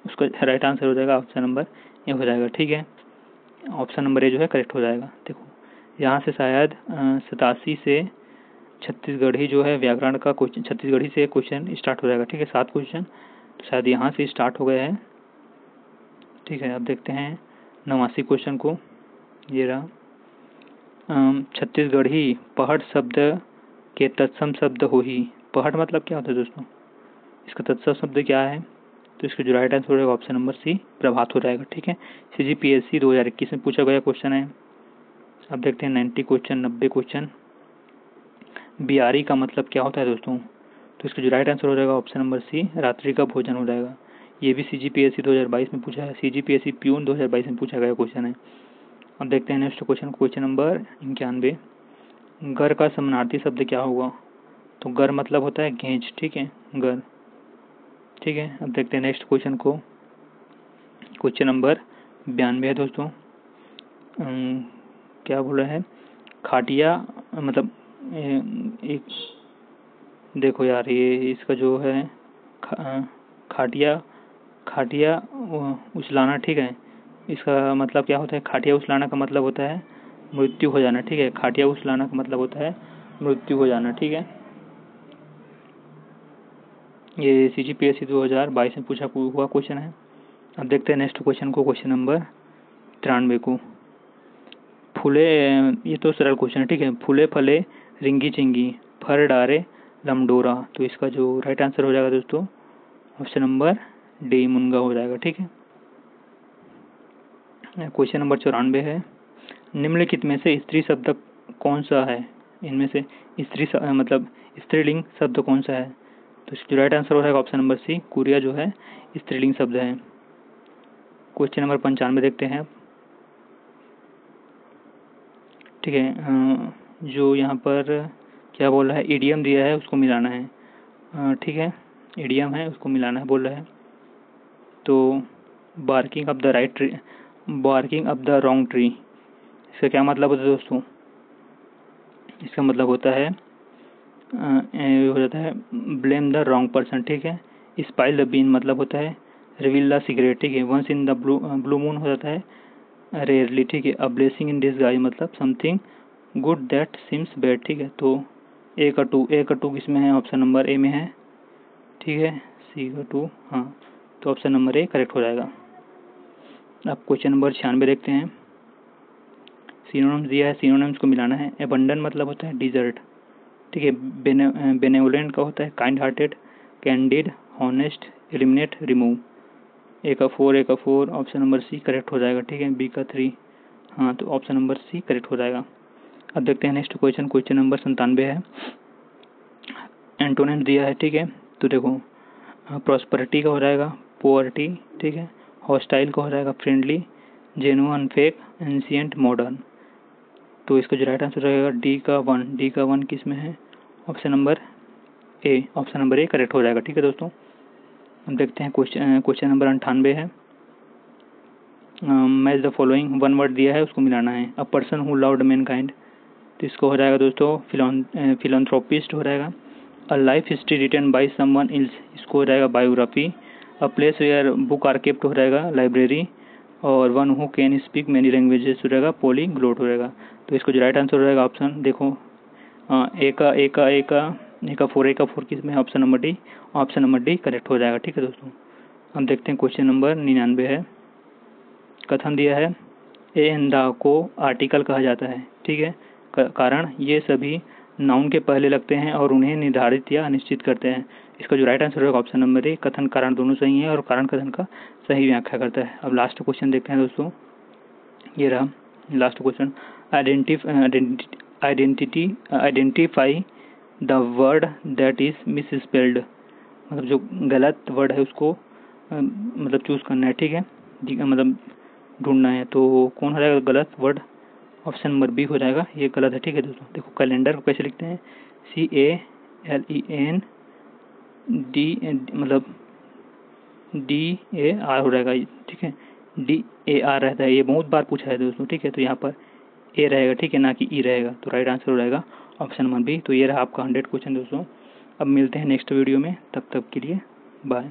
उसका राइट आंसर हो जाएगा ऑप्शन नंबर ए हो जाएगा, ठीक है। ऑप्शन नंबर ए जो है करेक्ट हो जाएगा। देखो, यहाँ से शायद 87 से छत्तीसगढ़ी जो है व्याकरण का क्वेश्चन, छत्तीसगढ़ी से क्वेश्चन स्टार्ट हो जाएगा, ठीक है। 7 क्वेश्चन तो शायद यहाँ से स्टार्ट हो गए हैं, ठीक है। अब देखते हैं 89 क्वेश्चन को। ये रहा, छत्तीसगढ़ी पहाड़ शब्द के तत्सम शब्द हो ही। पहाड़ मतलब क्या होता है दोस्तों? इसका तत्सम शब्द क्या है? तो इसका जो राइट आंसर हो जाएगा ऑप्शन नंबर सी, प्रभात हो जाएगा, ठीक है। CGPSC 2021 में पूछा गया क्वेश्चन है। अब देखते हैं 90 क्वेश्चन, 90 क्वेश्चन। बिहारी का मतलब क्या होता है दोस्तों? तो इसका जो राइट आंसर हो जाएगा ऑप्शन नंबर सी, रात्रि का भोजन हो जाएगा। ये भी CGPSC 2022 में पूछा है, CGPSC प्यून 2022 में पूछा गया क्वेश्चन है। अब देखते हैं नेक्स्ट क्वेश्चन, क्वेश्चन नंबर 91। गर का समानार्थी शब्द क्या होगा? तो गर मतलब होता है घेंच, ठीक है, गर, ठीक है। अब देखते हैं नेक्स्ट क्वेश्चन को, क्वेश्चन नंबर 92 है दोस्तों। क्या बोल रहा है? खाटिया मतलब एक, देखो यार, ये इसका जो है खाटिया खाटिया उछलाना, ठीक है। इसका मतलब क्या होता है? खाटिया उछलाना का मतलब होता है मृत्यु हो जाना, ठीक है। खाटिया उछलाना का मतलब होता है मृत्यु हो जाना, ठीक है। ये CGPSC 2022 में पूछा हुआ क्वेश्चन है। अब देखते हैं नेक्स्ट क्वेश्चन को, क्वेश्चन नंबर 93 को। फूले, ये तो सरल क्वेश्चन है, ठीक है। फूले फले रिंगी चिंगी, फर डारे लमडोरा। तो इसका जो राइट आंसर हो जाएगा दोस्तों ऑप्शन नंबर डी, मुनगा हो जाएगा, ठीक है। क्वेश्चन नंबर 94 है। निम्नलिखित में से स्त्री शब्द कौन सा है? इनमें से मतलब स्त्रीलिंग शब्द कौन सा है? तो इसका राइट आंसर हो जाएगा ऑप्शन नंबर सी, कुरिया जो है स्त्रीलिंग शब्द है। क्वेश्चन नंबर 95 देखते हैं, ठीक है। जो यहाँ पर क्या बोल रहा है, इडियम दिया है उसको मिलाना है, ठीक है, इडियम है उसको मिलाना है बोल रहा है। तो barking of the right tree, barking of the wrong tree, इसका क्या मतलब होता है दोस्तों? इसका मतलब होता है हो जाता है ब्लेम द रॉन्ग पर्सन, ठीक है। स्पाइल द बीन मतलब होता है रिवील द सीक्रेट, ठीक है। Once in the blue moon हो जाता है रेयरली, ठीक है। अ ब्लेसिंग इन डिसगाइज मतलब something good that seems bad, ठीक है। तो ए का 2 किसमें है? ऑप्शन नंबर ए में है, ठीक है। सी का 2, हाँ, तो ऑप्शन नंबर ए करेक्ट हो जाएगा। अब क्वेश्चन नंबर 96 देखते हैं। सिनोनिम्स दिया है, सिनोनिम्स को मिलाना है। एबंडन मतलब होता है डिजर्ट, ठीक है। बेनेवोलेंट का होता है kind hearted, candid, honest, eliminate, remove. A का 4 ऑप्शन नंबर सी करेक्ट हो जाएगा, ठीक है। बी का 3, हाँ, तो ऑप्शन नंबर सी करेक्ट हो जाएगा। अब देखते हैं नेक्स्ट क्वेश्चन, क्वेश्चन नंबर 97 है। एंटोनिम्स दिया है, ठीक है। तो देखो, प्रॉस्पेरिटी का हो जाएगा पोवर्टी, ठीक है। हॉस्टाइल का हो जाएगा friendly, genuine, fake, ancient, modern. तो इसका जो राइट आंसर रहेगा डी का 1 किस में है? Option number A, option number A correct हो जाएगा, ठीक है दोस्तों। अब देखते हैं क्वेश्चन नंबर 98 है। मैच द फॉलोइंग, 1 वर्ड दिया है उसको मिलाना है। A person who loved mankind, तो इसको हो जाएगा दोस्तों फिलॉन्थ्रोपिस्ट हो जाएगा। A life history written by someone else, इसको हो जाएगा biography. A place where book are kept हो जाएगा लाइब्रेरी। और one who can speak many languages हो जाएगा पॉलीग्लोट हो जाएगा। तो इसको जो राइट आंसर हो जाएगा ऑप्शन, देखो, ए का 4 किस में है? Option number D, option number D correct हो जाएगा, ठीक है दोस्तों। हम देखते हैं क्वेश्चन नंबर 99 है। कथन दिया है ए एंड द को आर्टिकल कहा जाता है, ठीक है। कारण ये सभी नाउन के पहले लगते हैं और उन्हें निर्धारित या निश्चित करते हैं। इसका जो राइट आंसर होगा ऑप्शन नंबर ए, कथन कारण दोनों सही है और कारण कथन का सही व्याख्या करता है। अब लास्ट क्वेश्चन देखते हैं दोस्तों, ये रहा last question. Identify the word that is misspelled, मतलब जो गलत वर्ड है उसको मतलब चूज़ करना है, ठीक है, मतलब ढूंढना है। तो कौन हो जाएगा गलत वर्ड? ऑप्शन नंबर बी हो जाएगा, ये गलत है, ठीक है दोस्तों। देखो कैलेंडर को कैसे लिखते हैं, CALEND मतलब DAR हो जाएगा, ठीक है, DAR रहता है, ये बहुत बार पूछा है दोस्तों, ठीक है। तो यहाँ पर ए रहेगा, ठीक है, ना कि ई रहेगा। तो राइट आंसर हो जाएगा ऑप्शन नंबर बी। तो ये रहा आपका 100 क्वेश्चन दोस्तों। अब मिलते हैं नेक्स्ट वीडियो में, तब तक के लिए बाय।